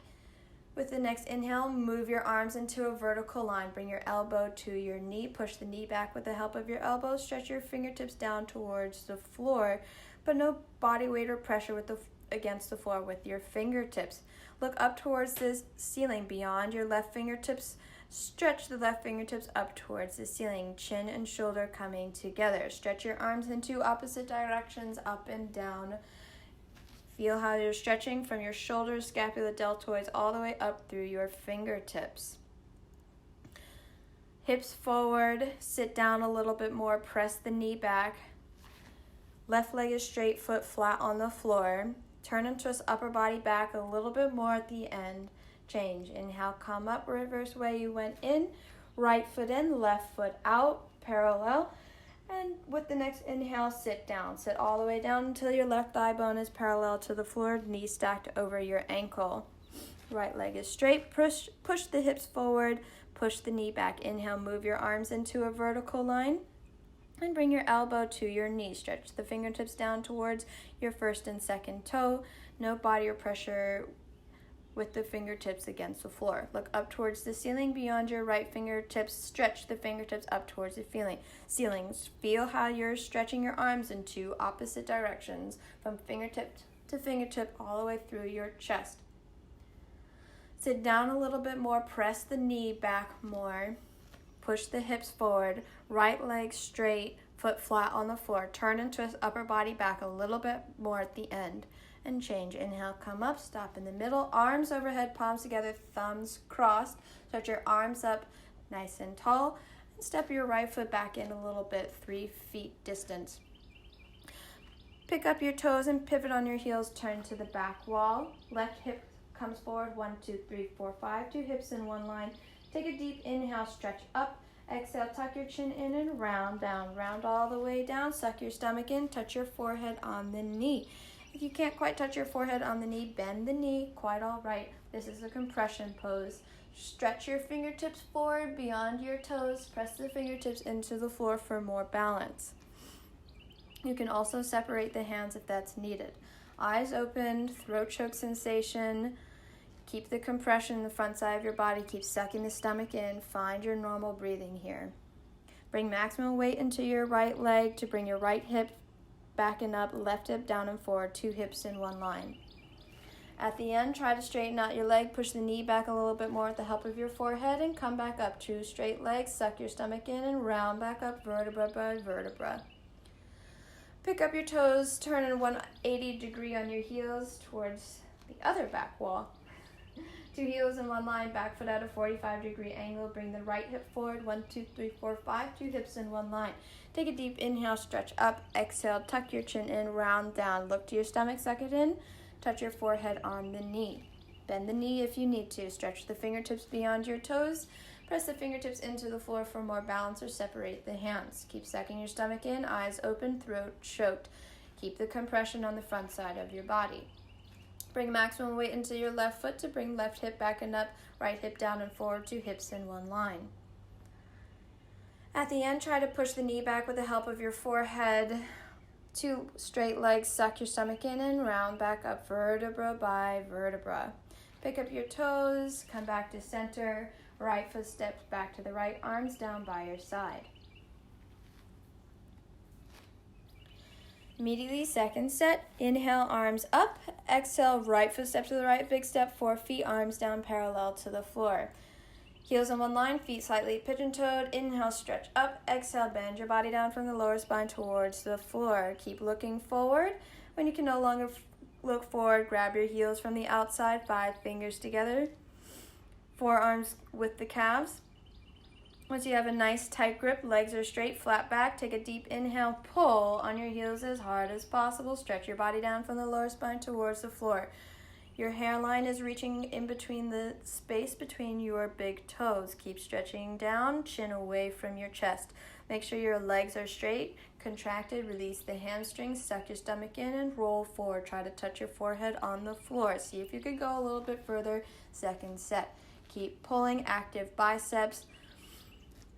S1: With the next inhale, move your arms into a vertical line. Bring your elbow to your knee. Push the knee back with the help of your elbow. Stretch your fingertips down towards the floor, but no body weight or pressure against the floor with your fingertips. Look up towards the ceiling beyond your left fingertips. Stretch the left fingertips up towards the ceiling. Chin and shoulder coming together. Stretch your arms in 2 opposite directions, up and down. Feel how you're stretching from your shoulders, scapula, deltoids, all the way up through your fingertips. Hips forward, sit down a little bit more, press the knee back. Left leg is straight, foot flat on the floor. Turn and twist upper body back a little bit more at the end. Change. Inhale, come up, reverse way you went in. Right foot in, left foot out, parallel. And with the next inhale, sit down. Sit all the way down until your left thigh bone is parallel to the floor, knee stacked over your ankle. Right leg is straight. Push the hips forward. Push the knee back. Inhale, move your arms into a vertical line. And bring your elbow to your knee. Stretch the fingertips down towards your first and second toe. No body or pressure with the fingertips against the floor. Look up towards the ceiling beyond your right fingertips. Stretch the fingertips up towards the ceilings. Feel how you're stretching your arms in 2 opposite directions, from fingertip to fingertip all the way through your chest. Sit down a little bit more. Press the knee back more. Push the hips forward. Right leg straight, foot flat on the floor. Turn and twist upper body back a little bit more at the end. And change. Inhale, come up, stop in the middle. Arms overhead, palms together, thumbs crossed. Stretch your arms up nice and tall. And step your right foot back in a little bit, 3 feet distance. Pick up your toes and pivot on your heels. Turn to the back wall. Left hip comes forward. 1, 2, 3, 4, 5. 2 hips in one line. Take a deep inhale, stretch up. Exhale, tuck your chin in and round down. Round all the way down. Suck your stomach in. Touch your forehead on the knee. If you can't quite touch your forehead on the knee, bend the knee. Quite all right. This is a compression pose. Stretch your fingertips forward beyond your toes. Press the fingertips into the floor for more balance. You can also separate the hands if that's needed. Eyes open, throat choke sensation. Keep the compression in the front side of your body. Keep sucking the stomach in. Find your normal breathing here. Bring maximum weight into your right leg to bring your right hip back and up, left hip down and forward, 2 hips in one line. At the end, try to straighten out your leg. Push the knee back a little bit more with the help of your forehead and come back up. 2 straight legs. Suck your stomach in and round back up, vertebra by vertebra. Pick up your toes. Turn in 180 degree on your heels towards the other back wall. 2 heels in one line, back foot at a 45-degree angle. Bring the right hip forward. 1, 2, 3, 4, 5. 2 hips in one line. Take a deep inhale, stretch up. Exhale, tuck your chin in, round down. Look to your stomach, suck it in. Touch your forehead on the knee. Bend the knee if you need to. Stretch the fingertips beyond your toes. Press the fingertips into the floor for more balance or separate the hands. Keep sucking your stomach in, eyes open, throat choked. Keep the compression on the front side of your body. Bring maximum weight into your left foot to bring left hip back and up, right hip down and forward, 2 hips in one line. At the end, try to push the knee back with the help of your forehead. 2 straight legs, suck your stomach in and round back up, vertebra by vertebra. Pick up your toes, come back to center, right foot steps back to the right, arms down by your side. Immediately, second set, inhale, arms up, exhale, right foot step to the right, big step, 4 feet, arms down parallel to the floor. Heels in one line, feet slightly pigeon-toed. Inhale, stretch up. Exhale, bend your body down from the lower spine towards the floor. Keep looking forward. When you can no longer look forward, grab your heels from the outside, 5 fingers together. Forearms with the calves. Once you have a nice tight grip, legs are straight, flat back. Take a deep inhale, pull on your heels as hard as possible. Stretch your body down from the lower spine towards the floor. Your hairline is reaching in between the space between your big toes. Keep stretching down, chin away from your chest. Make sure your legs are straight, contracted. Release the hamstrings, suck your stomach in and roll forward. Try to touch your forehead on the floor. See if you could go a little bit further. Second set. Keep pulling, active biceps.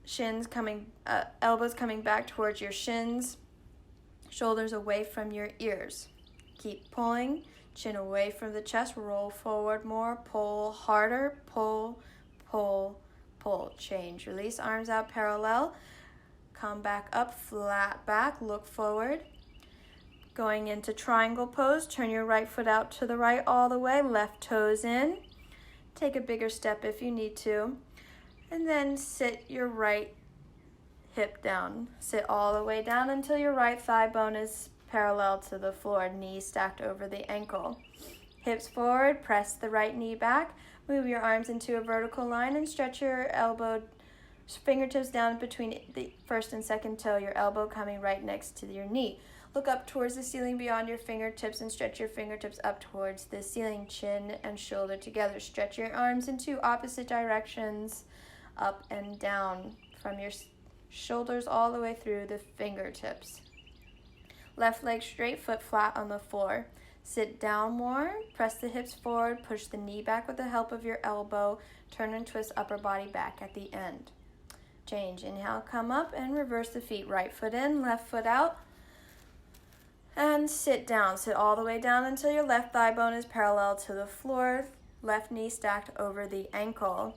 S1: Shins coming, elbows coming back towards your shins. Shoulders away from your ears. Keep pulling. Chin away from the chest, roll forward more, pull harder, pull, pull, pull. Change, release, arms out parallel, come back up, flat back, look forward. Going into triangle pose, turn your right foot out to the right all the way, left toes in. Take a bigger step if you need to. And then sit your right hip down. Sit all the way down until your right thigh bone is parallel to the floor, knees stacked over the ankle. Hips forward, press the right knee back, move your arms into a vertical line and stretch your elbow, fingertips down between the first and second toe, your elbow coming right next to your knee. Look up towards the ceiling beyond your fingertips and stretch your fingertips up towards the ceiling, chin and shoulder together. Stretch your arms into opposite directions, up and down, from your shoulders all the way through the fingertips. Left leg straight, foot flat on the floor. Sit down more, press the hips forward, push the knee back with the help of your elbow, turn and twist upper body back at the end. Change, inhale, come up and reverse the feet. Right foot in, left foot out. And sit down. Sit all the way down until your left thigh bone is parallel to the floor, left knee stacked over the ankle.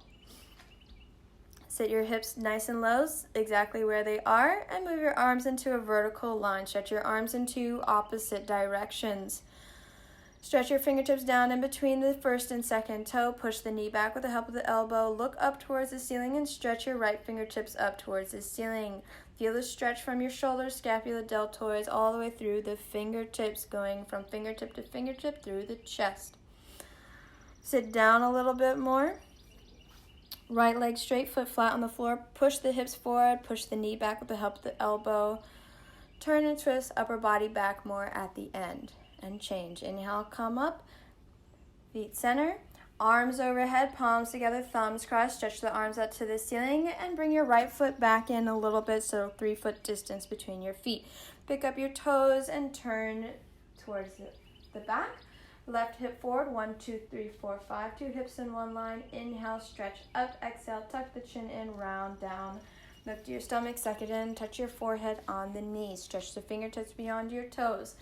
S1: Sit your hips nice and low, exactly where they are, and move your arms into a vertical line. Stretch your arms into opposite directions. Stretch your fingertips down in between the first and second toe. Push the knee back with the help of the elbow. Look up towards the ceiling and stretch your right fingertips up towards the ceiling. Feel the stretch from your shoulders, scapula, deltoids, all the way through the fingertips, going from fingertip to fingertip through the chest. Sit down a little bit more. Right leg straight, foot flat on the floor. Push the hips forward, push the knee back with the help of the elbow. Turn and twist upper body back more at the end. And change. Inhale, come up. Feet center. Arms overhead, palms together, thumbs crossed. Stretch the arms out to the ceiling and bring your right foot back in a little bit, so 3 foot distance between your feet. Pick up your toes and turn towards the back. Left hip forward, 1, 2, 3, 4, 5. 2 hips in one line. Inhale, stretch up. Exhale, tuck the chin in, round down. Lift your stomach, suck it in. Touch your forehead on the knees. Stretch the fingertips beyond your toes.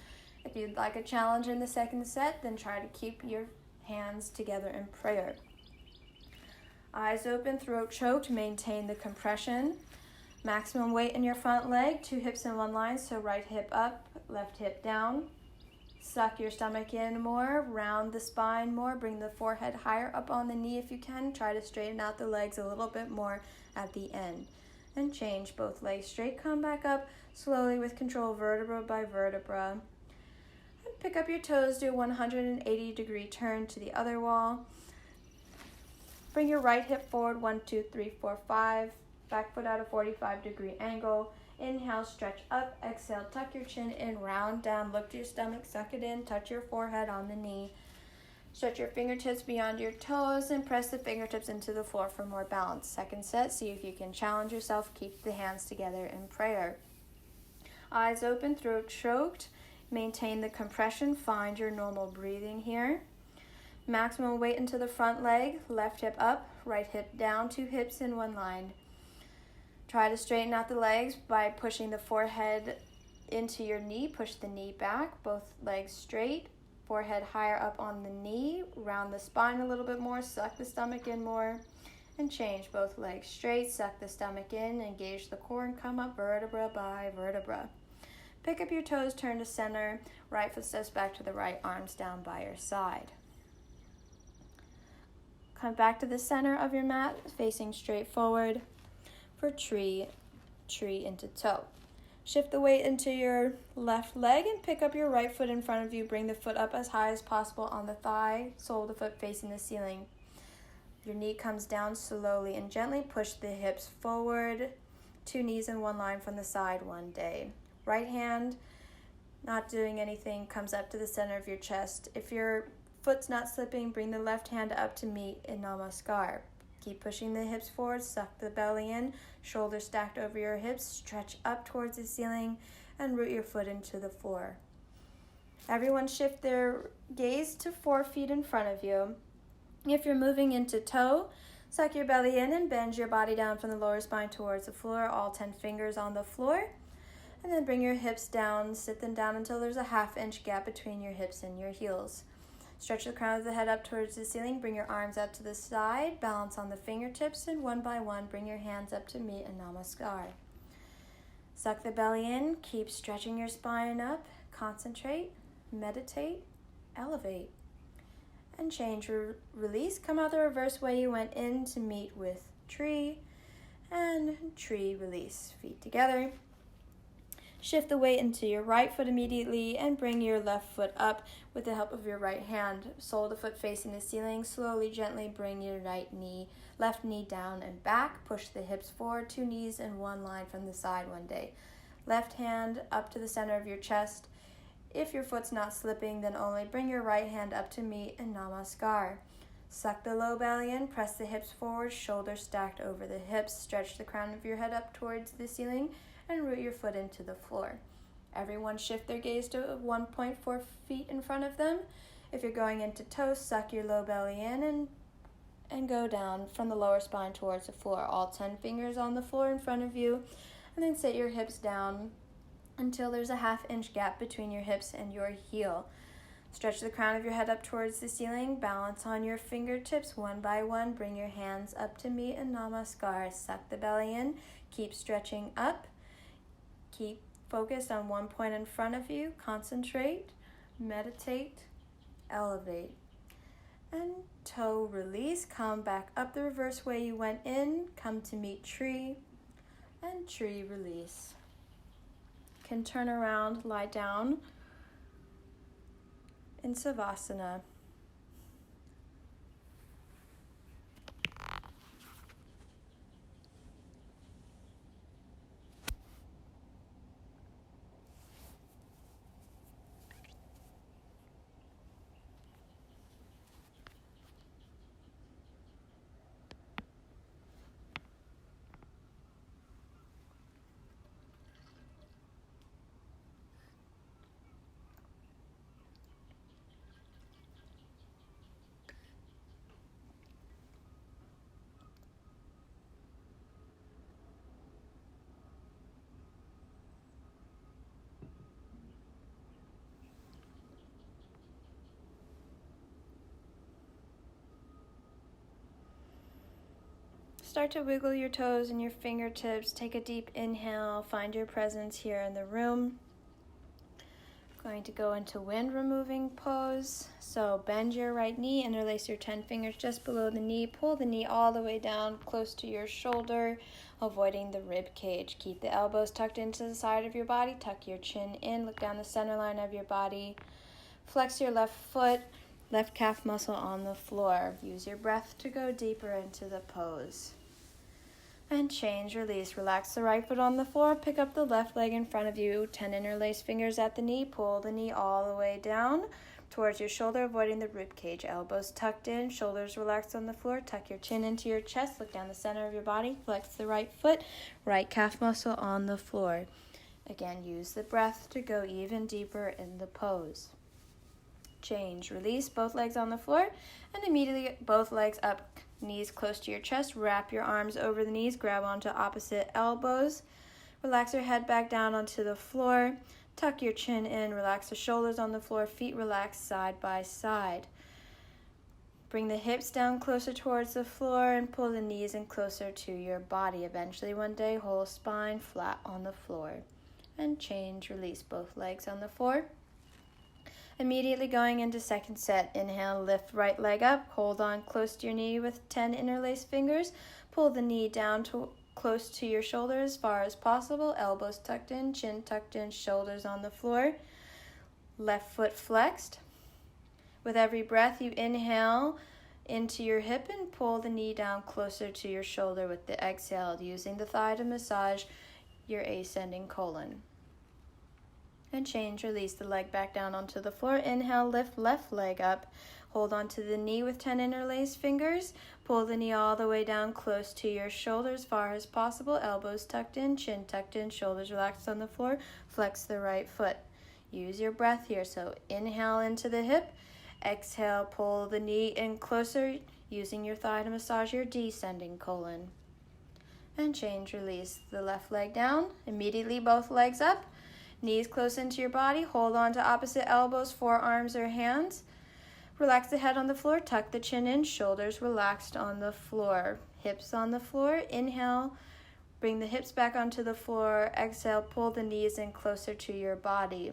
S1: If you'd like a challenge in the second set, then try to keep your hands together in prayer. Eyes open, throat choked, maintain the compression. Maximum weight in your front leg, 2 hips in one line, so right hip up, left hip down. Suck your stomach in more, round the spine more, bring the forehead higher up on the knee if you can. Try to straighten out the legs a little bit more at the end. And change both legs straight, come back up slowly with control, vertebra by vertebra. And pick up your toes, do a 180-degree turn to the other wall. Bring your right hip forward, 1, 2, 3, 4, 5. Back foot at a 45-degree angle. Inhale, stretch up. Exhale, tuck your chin in, round down. Look to your stomach, suck it in. Touch your forehead on the knee. Stretch your fingertips beyond your toes and press the fingertips into the floor for more balance. Second set, see if you can challenge yourself. Keep the hands together in prayer. Eyes open, throat choked. Maintain the compression. Find your normal breathing here. Maximum weight into the front leg. Left hip up, right hip down. 2 hips in one line. Try to straighten out the legs by pushing the forehead into your knee. Push the knee back, both legs straight, forehead higher up on the knee. Round the spine a little bit more, suck the stomach in more, and change both legs straight. Suck the stomach in, engage the core, and come up vertebra by vertebra. Pick up your toes, turn to center. Right foot steps back to the right, arms down by your side. Come back to the center of your mat, facing straight forward. For tree into toe. Shift the weight into your left leg and pick up your right foot in front of you. Bring the foot up as high as possible on the thigh, sole of the foot facing the ceiling. Your knee comes down slowly and gently. Push the hips forward. 2 knees in one line from the side one day. Right hand, not doing anything, comes up to the center of your chest. If your foot's not slipping, bring the left hand up to meet in Namaskar. Keep pushing the hips forward, suck the belly in, shoulders stacked over your hips, stretch up towards the ceiling, and root your foot into the floor. Everyone shift their gaze to 4 feet in front of you. If you're moving into toe, suck your belly in and bend your body down from the lower spine towards the floor, all 10 fingers on the floor. And then bring your hips down, sit them down until there's a 1/2 inch gap between your hips and your heels. Stretch the crown of the head up towards the ceiling. Bring your arms out to the side. Balance on the fingertips. And one by one, bring your hands up to meet in Namaskar. Suck the belly in. Keep stretching your spine up. Concentrate. Meditate. Elevate. And change. Release. Come out the reverse way you went in to meet with tree. And tree, release. Feet together. Shift the weight into your right foot immediately and bring your left foot up with the help of your right hand. Sole of the foot facing the ceiling. Slowly, gently bring your left knee down and back. Push the hips forward, 2 knees in one line from the side one day. Left hand up to the center of your chest. If your foot's not slipping, then only bring your right hand up to meet in Namaskar. Suck the low belly in, press the hips forward, shoulders stacked over the hips. Stretch the crown of your head up towards the ceiling and root your foot into the floor. Everyone shift their gaze to 1.4 feet in front of them. If you're going into toe, suck your low belly in and go down from the lower spine towards the floor. All 10 fingers on the floor in front of you. And then sit your hips down until there's a 1/2 inch gap between your hips and your heel. Stretch the crown of your head up towards the ceiling. Balance on your fingertips one by one. Bring your hands up to meet in Namaskar. Suck the belly in. Keep stretching up. Keep focused on one point in front of you. Concentrate, meditate, elevate. And toe release. Come back up the reverse way you went in. Come to meet tree. And tree release. Can turn around, lie down in Savasana. start to wiggle your toes and your fingertips. Take a deep inhale. Find your presence here in the room. Going to go into wind removing pose. So bend your right knee, interlace your 10 fingers just below the knee. Pull the knee all the way down close to your shoulder, avoiding the rib cage. Keep the elbows tucked into the side of your body. Tuck your chin in. Look down the center line of your body. Flex your left foot, left calf muscle on the floor. Use your breath to go deeper into the pose. And change, release. Relax the right foot on the floor. Pick up the left leg in front of you. 10 interlaced fingers at the knee. Pull the knee all the way down towards your shoulder, avoiding the rib cage. Elbows tucked in, shoulders relaxed on the floor. Tuck your chin into your chest. Look down the center of your body. Flex the right foot, right calf muscle on the floor. Again, use the breath to go even deeper in the pose. Change, release, both legs on the floor, and immediately both legs up. Knees close to your chest. Wrap your arms over the knees. Grab onto opposite elbows. Relax your head back down onto the floor. Tuck your chin in. Relax the shoulders on the floor. Feet relaxed side by side. Bring the hips down closer towards the floor and pull the knees in closer to your body. Eventually one day, whole spine flat on the floor. And change, release, both legs on the floor. Immediately going into second set. Inhale, lift right leg up. Hold on close to your knee with 10 interlaced fingers. Pull the knee down to close to your shoulder as far as possible. Elbows tucked in, chin tucked in, shoulders on the floor. Left foot flexed. With every breath, you inhale into your hip and pull the knee down closer to your shoulder with the exhale, using the thigh to massage your ascending colon. And change, release the leg back down onto the floor. Inhale, lift left leg up. Hold onto the knee with 10 interlaced fingers. Pull the knee all the way down close to your shoulder as far as possible. Elbows tucked in, chin tucked in, shoulders relaxed on the floor. Flex the right foot. Use your breath here. So inhale into the hip. Exhale, pull the knee in closer, using your thigh to massage your descending colon. And change, release the left leg down. Immediately both legs up. Knees close into your body. Hold on to opposite elbows, forearms or hands. Relax the head on the floor. Tuck the chin in. Shoulders relaxed on the floor. Hips on the floor. Inhale. Bring the hips back onto the floor. Exhale. Pull the knees in closer to your body.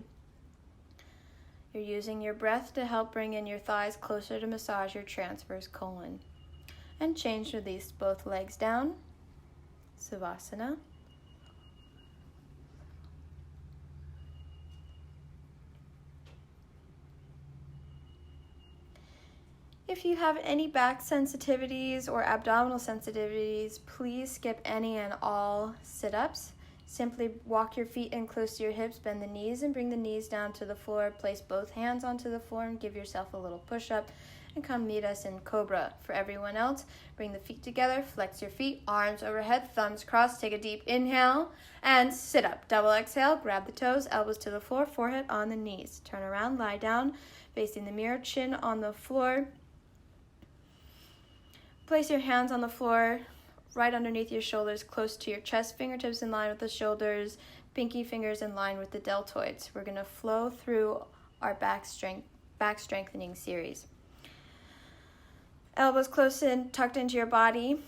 S1: You're using your breath to help bring in your thighs closer to massage your transverse colon. And change, release both legs down. Savasana. If you have any back sensitivities or abdominal sensitivities, please skip any and all sit-ups. Simply walk your feet in close to your hips, bend the knees, and bring the knees down to the floor. Place both hands onto the floor and give yourself a little push-up, and come meet us in Cobra. For everyone else, bring the feet together, flex your feet, arms overhead, thumbs crossed. Take a deep inhale, and sit up. Double exhale, grab the toes, elbows to the floor, forehead on the knees. Turn around, lie down, facing the mirror, chin on the floor. Place your hands on the floor, right underneath your shoulders, close to your chest, fingertips in line with the shoulders, pinky fingers in line with the deltoids. We're going to flow through our back strengthening series. Elbows close in, tucked into your body.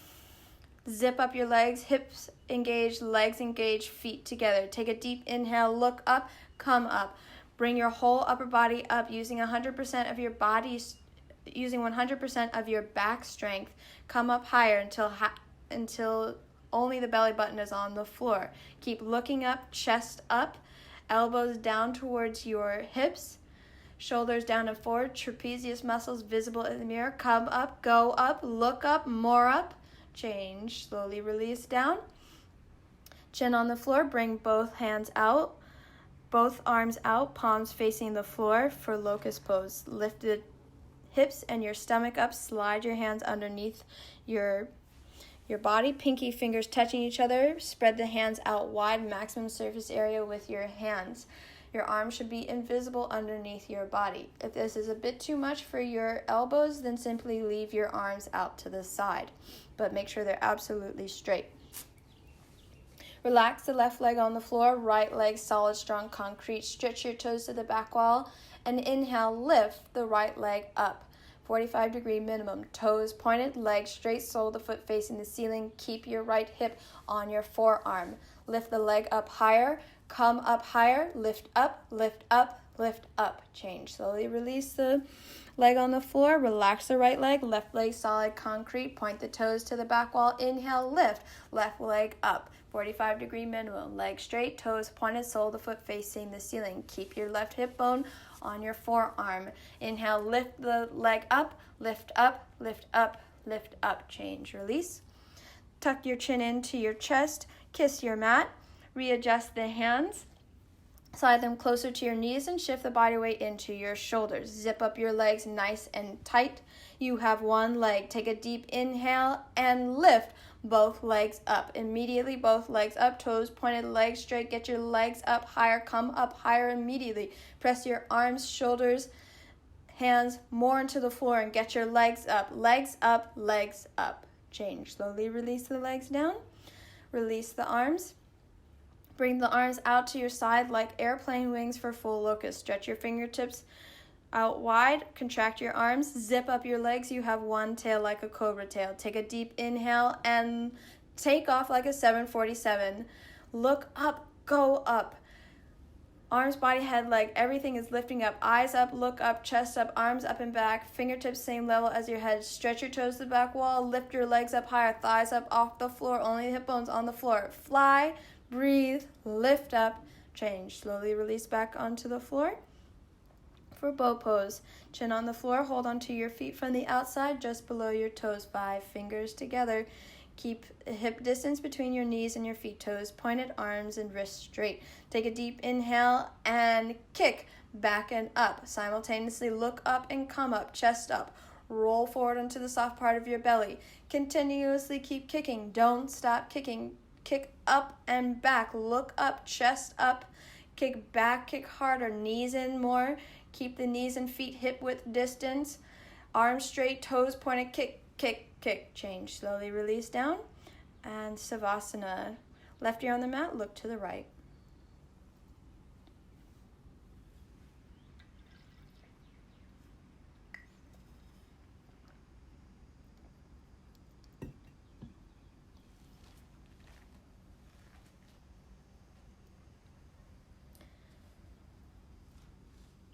S1: Zip up your legs, hips engaged, legs engaged, feet together. Take a deep inhale, look up, come up. Bring your whole upper body up using 100% of your body's using 100% of your back strength. Come up higher until only the belly button is on the floor. Keep looking up, chest up, elbows down towards your hips, shoulders down and forward, trapezius muscles visible in the mirror. Come up, go up, look up, more up. Change, slowly release down. Chin on the floor, bring both hands out, both arms out, palms facing the floor for locust pose. Lift the hips and your stomach up. Slide your hands underneath your body, pinky fingers touching each other. Spread the hands out wide, maximum surface area with your hands. Your arms should be invisible underneath your body. If this is a bit too much for your elbows, then simply leave your arms out to the side, but make sure they're absolutely straight. Relax the left leg on the floor, right leg solid, strong, concrete. Stretch your toes to the back wall, and inhale, lift the right leg up. 45-degree minimum. Toes pointed, legs straight, sole of the foot facing the ceiling. Keep your right hip on your forearm. Lift the leg up higher, come up higher, lift up, lift up, lift up. Change. Slowly release the leg on the floor. Relax the right leg, left leg solid concrete. Point the toes to the back wall. Inhale, lift, left leg up. 45-degree minimum. Leg straight, toes pointed, sole of the foot facing the ceiling. Keep your left hip bone on your forearm. Inhale, lift the leg up, lift up, lift up, lift up. Change. Release. Tuck your chin into your chest. Kiss your mat. Readjust the hands. Slide them closer to your knees and shift the body weight into your shoulders. Zip up your legs nice and tight. You have one leg. Take a deep inhale and lift both legs up. Immediately, both legs up. Toes pointed, legs straight. Get your legs up higher. Come up higher immediately. Press your arms, shoulders, hands more into the floor and get your legs up. Legs up, legs up. Change. Slowly release the legs down. Release the arms. Bring the arms out to your side like airplane wings for full locust. Stretch your fingertips out wide. Contract your arms. Zip up your legs. You have one tail like a cobra tail. Take a deep inhale and take off like a 747. Look up. Go up. Arms, body, head, leg. Everything is lifting up. Eyes up. Look up. Chest up. Arms up and back. Fingertips same level as your head. Stretch your toes to the back wall. Lift your legs up higher. Thighs up off the floor. Only the hip bones on the floor. Fly. Breathe, lift up, change. Slowly release back onto the floor. For bow pose, chin on the floor, hold onto your feet from the outside, just below your toes, 5 fingers together. Keep hip distance between your knees and your feet, toes pointed, arms and wrists straight. Take a deep inhale and kick back and up. Simultaneously look up and come up, chest up. Roll forward onto the soft part of your belly. Continuously keep kicking. Don't stop kicking. Kick up and back. Look up, chest up. Kick back, kick harder. Knees in more. Keep the knees and feet hip width distance. Arms straight, toes pointed. Kick, kick, kick. Change. Slowly release down. And Savasana. Left ear on the mat, look to the right.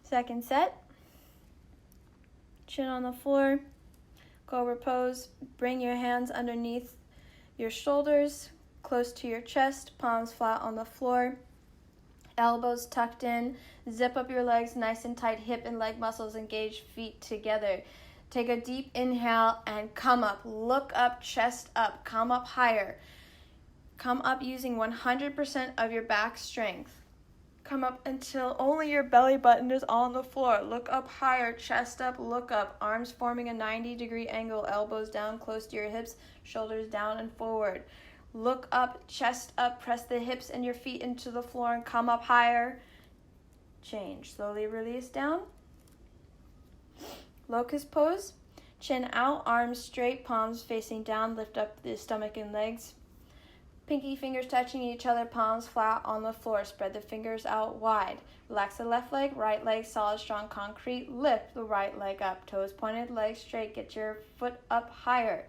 S1: Second set. Chin on the floor. Cobra pose. Bring your hands underneath your shoulders, close to your chest, palms flat on the floor. Elbows tucked in. Zip up your legs nice and tight. Hip and leg muscles engage, feet together. Take a deep inhale and come up. Look up, chest up. Come up higher. Come up using 100% of your back strength. Come up until only your belly button is on the floor. Look up higher, chest up, look up. Arms forming a 90-degree angle, elbows down close to your hips, shoulders down and forward. Look up, chest up, press the hips and your feet into the floor and come up higher. Change. Slowly release down. Locust pose. Chin out, arms straight, palms facing down. Lift up the stomach and legs. Pinky fingers touching each other, palms flat on the floor. Spread the fingers out wide. Relax the left leg, right leg solid, strong concrete. Lift the right leg up. Toes pointed, legs straight. Get your foot up higher.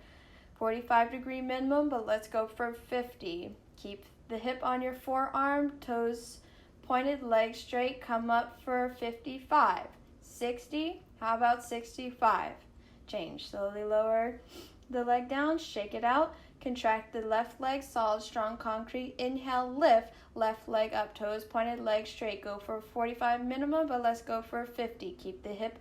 S1: 45-degree minimum, but let's go for 50. Keep the hip on your forearm, toes pointed, legs straight. Come up for 55. 60, how about 65? Change. Slowly lower the leg down, shake it out. Contract the left leg, solid, strong concrete. Inhale, lift, left leg up, toes pointed, legs straight. Go for 45 minimum, but let's go for 50. Keep the hip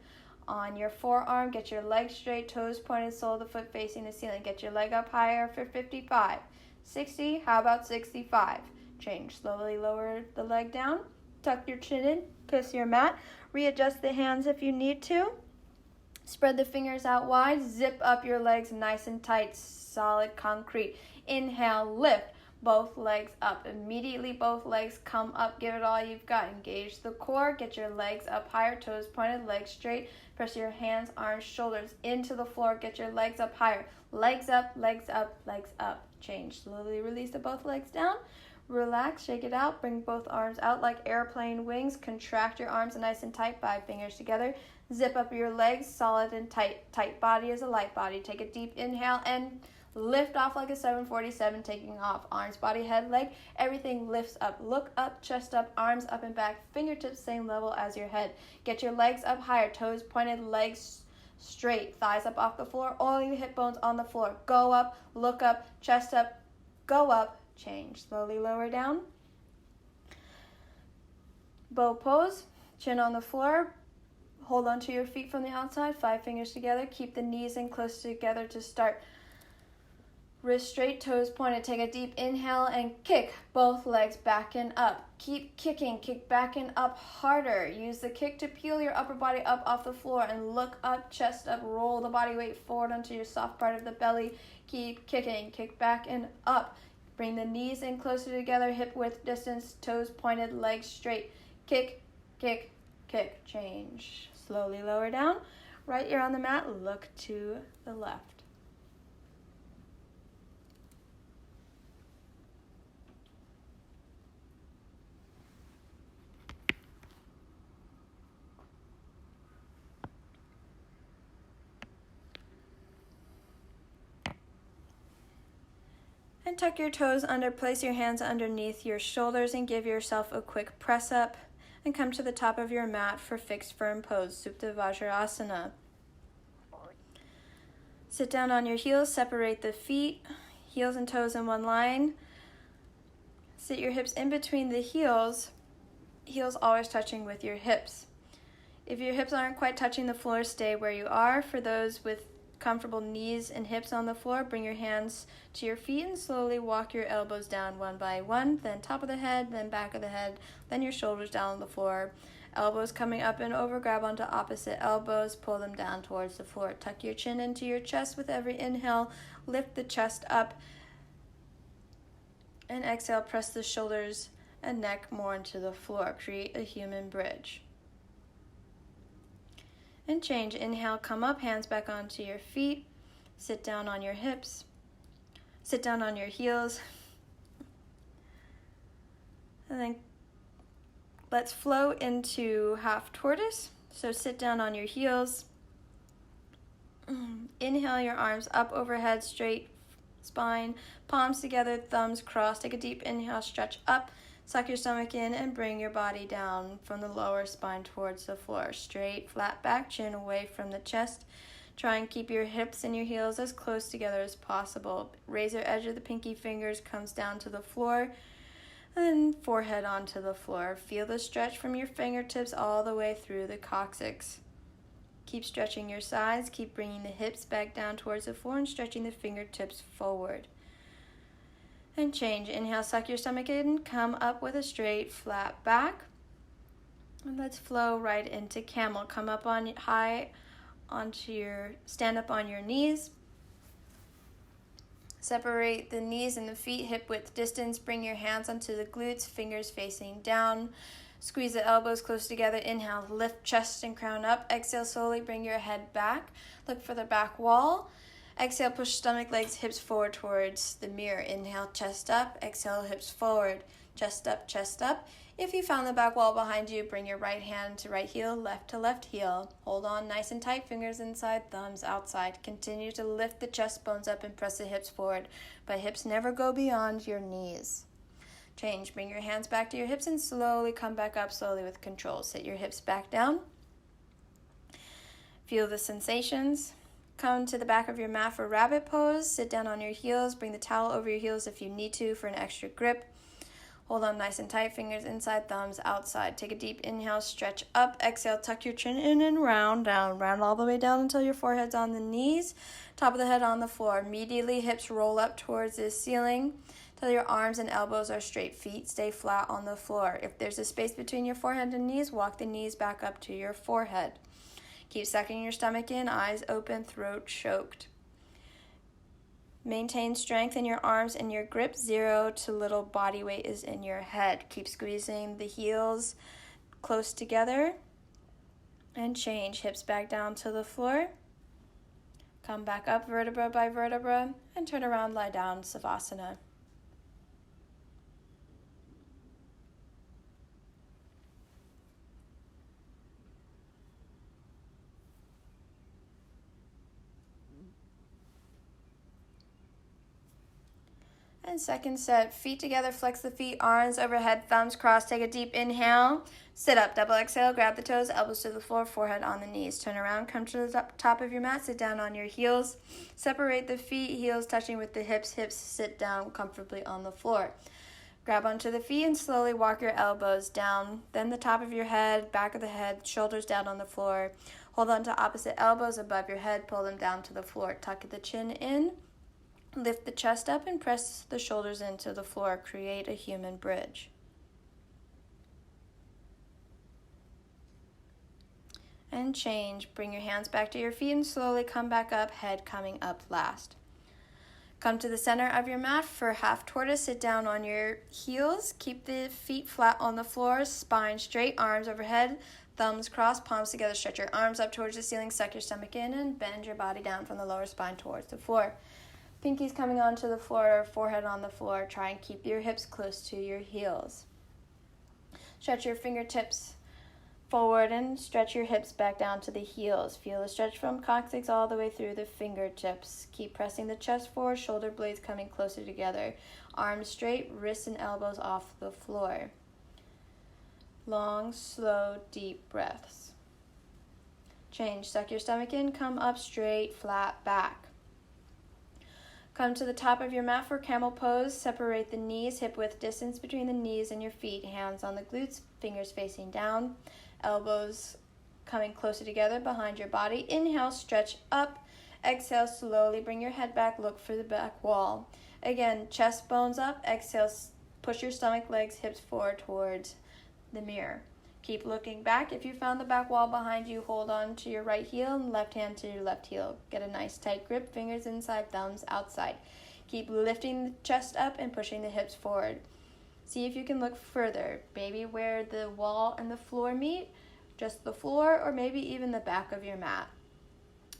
S1: on your forearm. Get your legs straight, toes pointed, sole of the foot facing the ceiling. Get your leg up higher for 55. 60, how about 65? Change. Slowly lower the leg down. Tuck your chin in, kiss your mat. Readjust the hands if you need to. Spread the fingers out wide. Zip up your legs nice and tight. Solid concrete. Inhale, lift. Both legs up. Immediately both legs come up. Give it all you've got. Engage the core. Get your legs up higher. Toes pointed, legs straight. Press your hands, arms, shoulders into the floor. Get your legs up higher. Legs up, legs up, legs up. Change. Slowly release the both legs down. Relax, shake it out, bring both arms out like airplane wings. Contract your arms nice and tight, 5 fingers together. Zip up your legs, solid and tight. Tight body is a light body. Take a deep inhale and lift off like a 747, taking off. Arms, body, head, leg, everything lifts up. Look up, chest up, arms up and back, fingertips same level as your head. Get your legs up higher, toes pointed, legs straight, thighs up off the floor, only the hip bones on the floor. Go up, look up, chest up, go up, change. Slowly lower down. Bow pose, chin on the floor. Hold onto your feet from the outside, 5 fingers together. Keep the knees in close together to start. Wrist straight, toes pointed. Take a deep inhale and kick both legs back and up. Keep kicking, kick back and up harder. Use the kick to peel your upper body up off the floor and look up, chest up. Roll the body weight forward onto your soft part of the belly. Keep kicking, kick back and up. Bring the knees in closer together, hip width distance, toes pointed, legs straight. Kick, kick, kick, change. Slowly lower down. Right ear on the mat, look to the left. And tuck your toes under, place your hands underneath your shoulders and give yourself a quick press up and come to the top of your mat for fixed firm pose, Supta Vajrasana. Sit down on your heels, separate the feet, heels and toes in one line. Sit your hips in between the heels always touching with your hips. If your hips aren't quite touching the floor, stay where you are. For those with comfortable knees and hips on the floor, bring your hands to your feet and slowly walk your elbows down one by one, then top of the head, then back of the head, then your shoulders down on the floor. Elbows coming up and over, grab onto opposite elbows, pull them down towards the floor. Tuck your chin into your chest with every inhale, lift the chest up, and exhale, press the shoulders and neck more into the floor. Create a human bridge. And change. Inhale, come up, hands back onto your feet. Sit down on your hips. Sit down on your heels. And then let's flow into half tortoise. So sit down on your heels. Inhale your arms up overhead, straight spine, palms together, thumbs crossed. Take a deep inhale, stretch up. Suck your stomach in and bring your body down from the lower spine towards the floor. Straight, flat back, chin away from the chest. Try and keep your hips and your heels as close together as possible. Razor edge of the pinky fingers comes down to the floor and forehead onto the floor. Feel the stretch from your fingertips all the way through the coccyx. Keep stretching your sides. Keep bringing the hips back down towards the floor and stretching the fingertips forward. And change. Inhale, suck your stomach in, come up with a straight, flat back. And let's flow right into camel. Come up on high stand up on your knees. Separate the knees and the feet, hip width distance. Bring your hands onto the glutes, fingers facing down. Squeeze the elbows close together. Inhale, lift chest and crown up. Exhale, slowly bring your head back. Look for the back wall. Exhale, push stomach, legs, hips forward towards the mirror. Inhale, chest up. Exhale, hips forward. Chest up, chest up. If you found the back wall behind you, bring your right hand to right heel, left to left heel. Hold on nice and tight, fingers inside, thumbs outside. Continue to lift the chest bones up and press the hips forward, but hips never go beyond your knees. Change. Bring your hands back to your hips and slowly come back up, slowly with control. Sit your hips back down. Feel the sensations. Come to the back of your mat for rabbit pose. Sit down on your heels. Bring the towel over your heels if you need to for an extra grip. Hold on nice and tight, fingers inside, thumbs outside. Take a deep inhale, stretch up. Exhale, tuck your chin in and round down. Round all the way down until your forehead's on the knees. Top of the head on the floor. Immediately, hips roll up towards the ceiling till your arms and elbows are straight. Feet stay flat on the floor. If there's a space between your forehead and knees, walk the knees back up to your forehead. Keep sucking your stomach in, eyes open, throat choked. Maintain strength in your arms and your grip. 0 to little body weight is in your head. Keep squeezing the heels close together. And change. Hips back down to the floor. Come back up vertebra by vertebra. And turn around, lie down, Savasana. And second set, feet together, flex the feet, arms overhead, thumbs crossed. Take a deep inhale. Sit up, double exhale, grab the toes, elbows to the floor, forehead on the knees. Turn around, come to the top of your mat, sit down on your heels. Separate the feet, heels touching with the hips, sit down comfortably on the floor. Grab onto the feet and slowly walk your elbows down, then the top of your head, back of the head, shoulders down on the floor. Hold on to opposite elbows above your head, pull them down to the floor. Tuck the chin in, lift the chest up and press the shoulders into the floor. Create a human bridge. And change. Bring your hands back to your feet and slowly come back up, head coming up last. Come to the center of your mat for half tortoise. Sit down on your heels. Keep the feet flat on the floor, spine straight, arms overhead, thumbs crossed, palms together. Stretch your arms up towards the ceiling, suck your stomach in, and bend your body down from the lower spine towards the floor. Pinkies coming onto the floor, forehead on the floor. Try and keep your hips close to your heels. Stretch your fingertips forward and stretch your hips back down to the heels. Feel the stretch from coccyx all the way through the fingertips. Keep pressing the chest forward, shoulder blades coming closer together. Arms straight, wrists and elbows off the floor. Long, slow, deep breaths. Change. Suck your stomach in, come up straight, flat back. Come to the top of your mat for camel pose. Separate the knees, hip width distance between the knees and your feet. Hands on the glutes, fingers facing down. Elbows coming closer together behind your body. Inhale, stretch up. Exhale, slowly bring your head back. Look for the back wall. Again, chest bones up. Exhale, push your stomach, legs, hips forward towards the mirror. Keep looking back. If you found the back wall behind you, hold on to your right heel and left hand to your left heel. Get a nice tight grip, fingers inside, thumbs outside. Keep lifting the chest up and pushing the hips forward. See if you can look further, maybe where the wall and the floor meet, just the floor, or maybe even the back of your mat.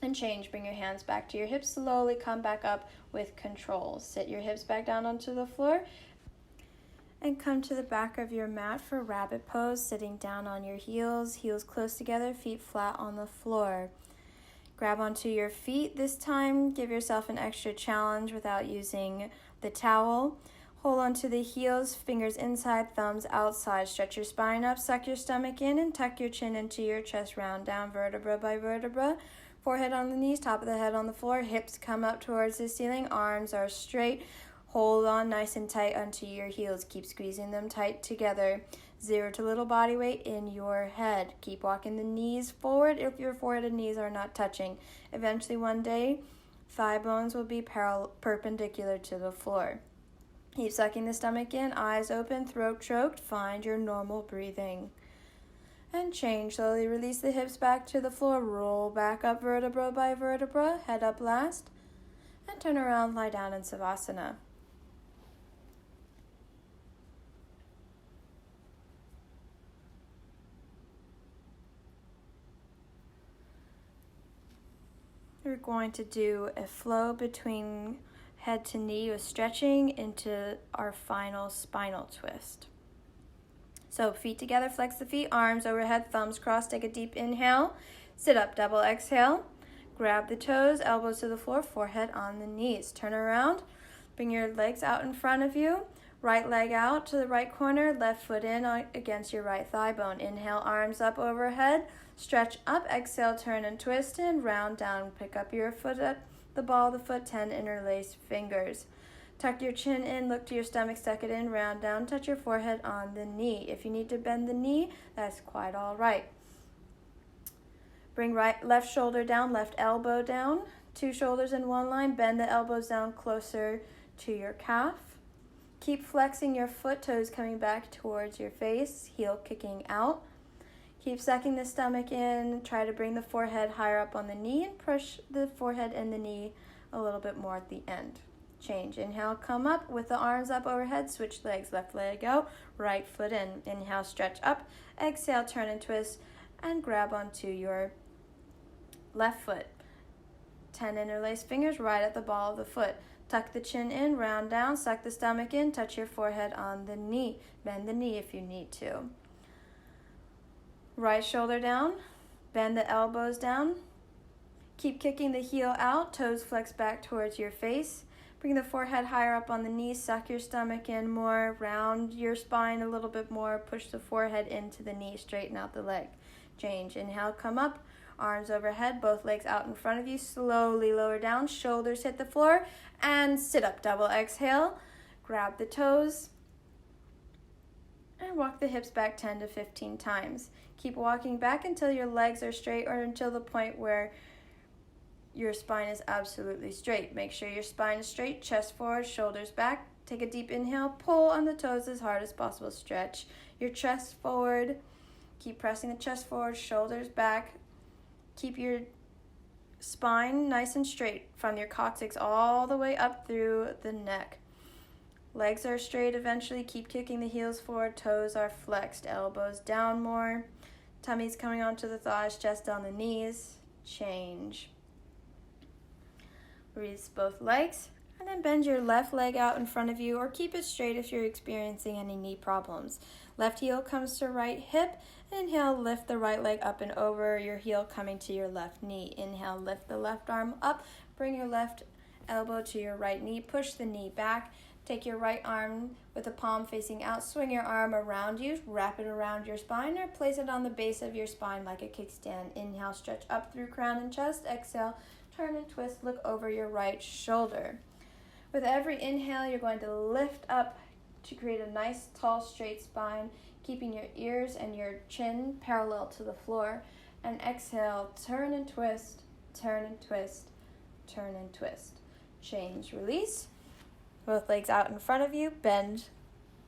S1: And change. Bring your hands back to your hips. Slowly come back up with control. Sit your hips back down onto the floor and come to the back of your mat for rabbit pose, sitting down on your heels, heels close together, feet flat on the floor. Grab onto your feet this time. Give yourself an extra challenge without using the towel. Hold onto the heels, fingers inside, thumbs outside. Stretch your spine up, suck your stomach in, and tuck your chin into your chest. Round down vertebra by vertebra. Forehead on the knees, top of the head on the floor. Hips come up towards the ceiling. Arms are straight. Hold on nice and tight onto your heels. Keep squeezing them tight together. 0 to little body weight in your head. Keep walking the knees forward if your forehead and knees are not touching. Eventually one day, thigh bones will be perpendicular to the floor. Keep sucking the stomach in, eyes open, throat choked. Find your normal breathing. And change. Slowly release the hips back to the floor. Roll back up vertebra by vertebra. Head up last. And turn around, lie down in Savasana. We're going to do a flow between head to knee with stretching into our final spinal twist. So feet together, flex the feet, arms overhead, thumbs crossed. Take a deep inhale. Sit up, double exhale. Grab the toes, elbows to the floor, forehead on the knees. Turn around, bring your legs out in front of you. Right leg out to the right corner, left foot in against your right thigh bone. Inhale, arms up overhead. Stretch up, exhale, turn and twist and round down. Pick up your foot at the ball of the foot, 10 interlaced fingers. Tuck your chin in, look to your stomach, suck it in, round down, touch your forehead on the knee. If you need to bend the knee, that's quite all right. Bring left shoulder down, left elbow down, 2 shoulders in one line. Bend the elbows down closer to your calf. Keep flexing your foot, toes coming back towards your face, heel kicking out. Keep sucking the stomach in. Try to bring the forehead higher up on the knee and push the forehead and the knee a little bit more at the end. Change. Inhale, come up with the arms up overhead. Switch legs. Left leg out, right foot in. Inhale, stretch up. Exhale, turn and twist and grab onto your left foot. 10 interlaced fingers right at the ball of the foot. Tuck the chin in, round down, suck the stomach in, touch your forehead on the knee. Bend the knee if you need to. Right shoulder down, bend the elbows down. Keep kicking the heel out, toes flex back towards your face. Bring the forehead higher up on the knees, suck your stomach in more, round your spine a little bit more, push the forehead into the knee, straighten out the leg. Change. Inhale, come up, arms overhead, both legs out in front of you, slowly lower down, shoulders hit the floor, and sit up. Double exhale, grab the toes, and walk the hips back 10 to 15 times. Keep walking back until your legs are straight or until the point where your spine is absolutely straight. Make sure your spine is straight, chest forward, shoulders back. Take a deep inhale, pull on the toes as hard as possible. Stretch your chest forward. Keep pressing the chest forward, shoulders back. Keep your spine nice and straight from your coccyx all the way up through the neck. Legs are straight eventually. Keep kicking the heels forward. Toes are flexed. Elbows down more. Tummy's coming onto the thighs, chest on the knees. Change. Release both legs, and then bend your left leg out in front of you, or keep it straight if you're experiencing any knee problems. Left heel comes to right hip. Inhale, lift the right leg up and over, your heel coming to your left knee. Inhale, lift the left arm up. Bring your left elbow to your right knee. Push the knee back. Take your right arm with the palm facing out. Swing your arm around you. Wrap it around your spine, or place it on the base of your spine like a kickstand. Inhale, stretch up through crown and chest. Exhale, turn and twist, look over your right shoulder. With every inhale, you're going to lift up to create a nice, tall, straight spine, keeping your ears and your chin parallel to the floor. And exhale, turn and twist, turn and twist, turn and twist. Change, release. Both legs out in front of you. Bend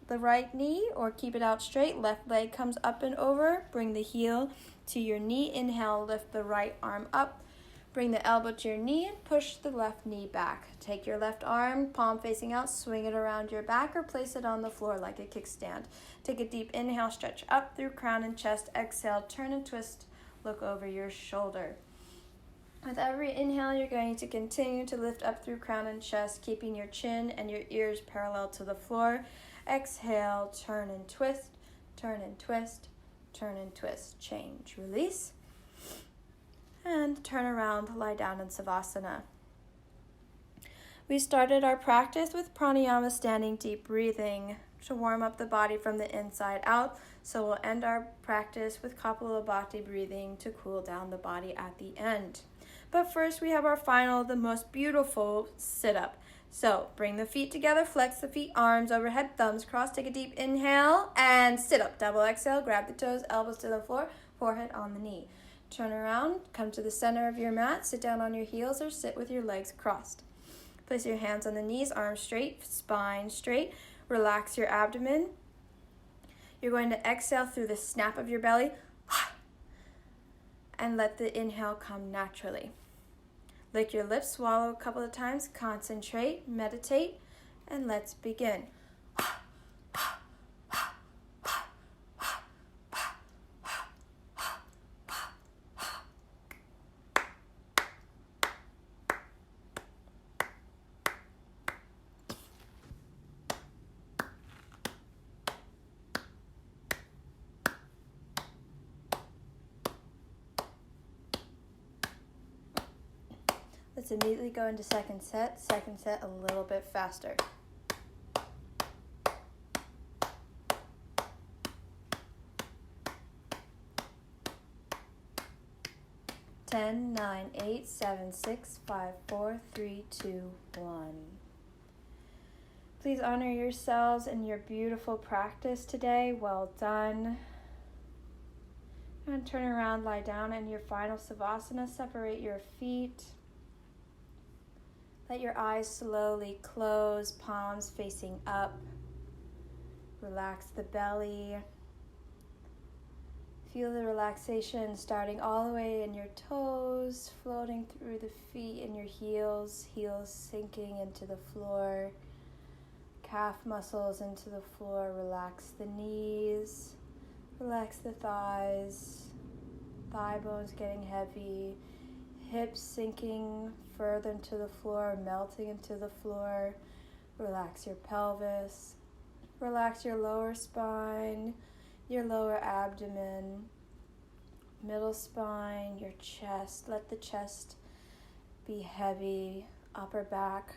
S1: the right knee or keep it out straight. Left leg comes up and over. Bring the heel to your knee. Inhale, lift the right arm up. Bring the elbow to your knee and push the left knee back. Take your left arm, palm facing out, swing it around your back or place it on the floor like a kickstand. Take a deep inhale, stretch up through crown and chest. Exhale, turn and twist, look over your shoulder. With every inhale, you're going to continue to lift up through crown and chest, keeping your chin and your ears parallel to the floor. Exhale, turn and twist, turn and twist, turn and twist. Change, release. And turn around, lie down in Savasana. We started our practice with pranayama, standing deep breathing, to warm up the body from the inside out. So we'll end our practice with Kapabhati breathing to cool down the body at the end. But first we have our final, the most beautiful sit-up. So bring the feet together, flex the feet, arms overhead, thumbs crossed. Take a deep inhale and sit up. Double exhale, grab the toes, elbows to the floor, forehead on the knee. Turn around, come to the center of your mat, sit down on your heels or sit with your legs crossed. Place your hands on the knees, arms straight, spine straight. Relax your abdomen. You're going to exhale through the snap of your belly and let the inhale come naturally. Lick your lips, swallow a couple of times, concentrate, meditate, and let's begin. Let's immediately go into second set a little bit faster. Ten, 9, 8, 7, 6, 5, 4, 3, 2, 1. Please honor yourselves and your beautiful practice today. Well done. And turn around, lie down in your final Savasana. Separate your feet. Let your eyes slowly close, palms facing up. Relax the belly. Feel the relaxation starting all the way in your toes, floating through the feet and your heels sinking into the floor. Calf muscles into the floor. Relax the knees. Relax the thighs. Thigh bones getting heavy. Hips sinking further into the floor, melting into the floor. Relax your pelvis. Relax your lower spine, your lower abdomen, middle spine, your chest. Let the chest be heavy, upper back,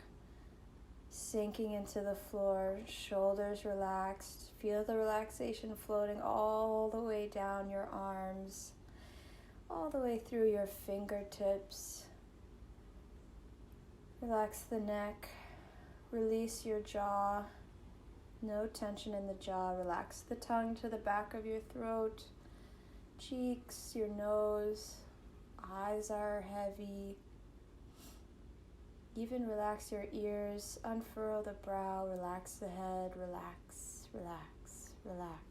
S1: sinking into the floor, shoulders relaxed. Feel the relaxation floating all the way down your arms, all the way through your fingertips. Relax the neck, release your jaw, no tension in the jaw. Relax the tongue to the back of your throat, cheeks, your nose, eyes are heavy. Even relax your ears, unfurl the brow, relax the head, relax, relax, relax.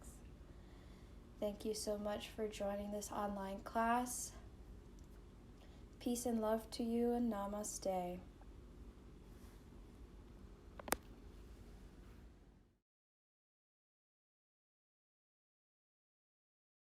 S1: Thank you so much for joining this online class. Peace and love to you, and namaste.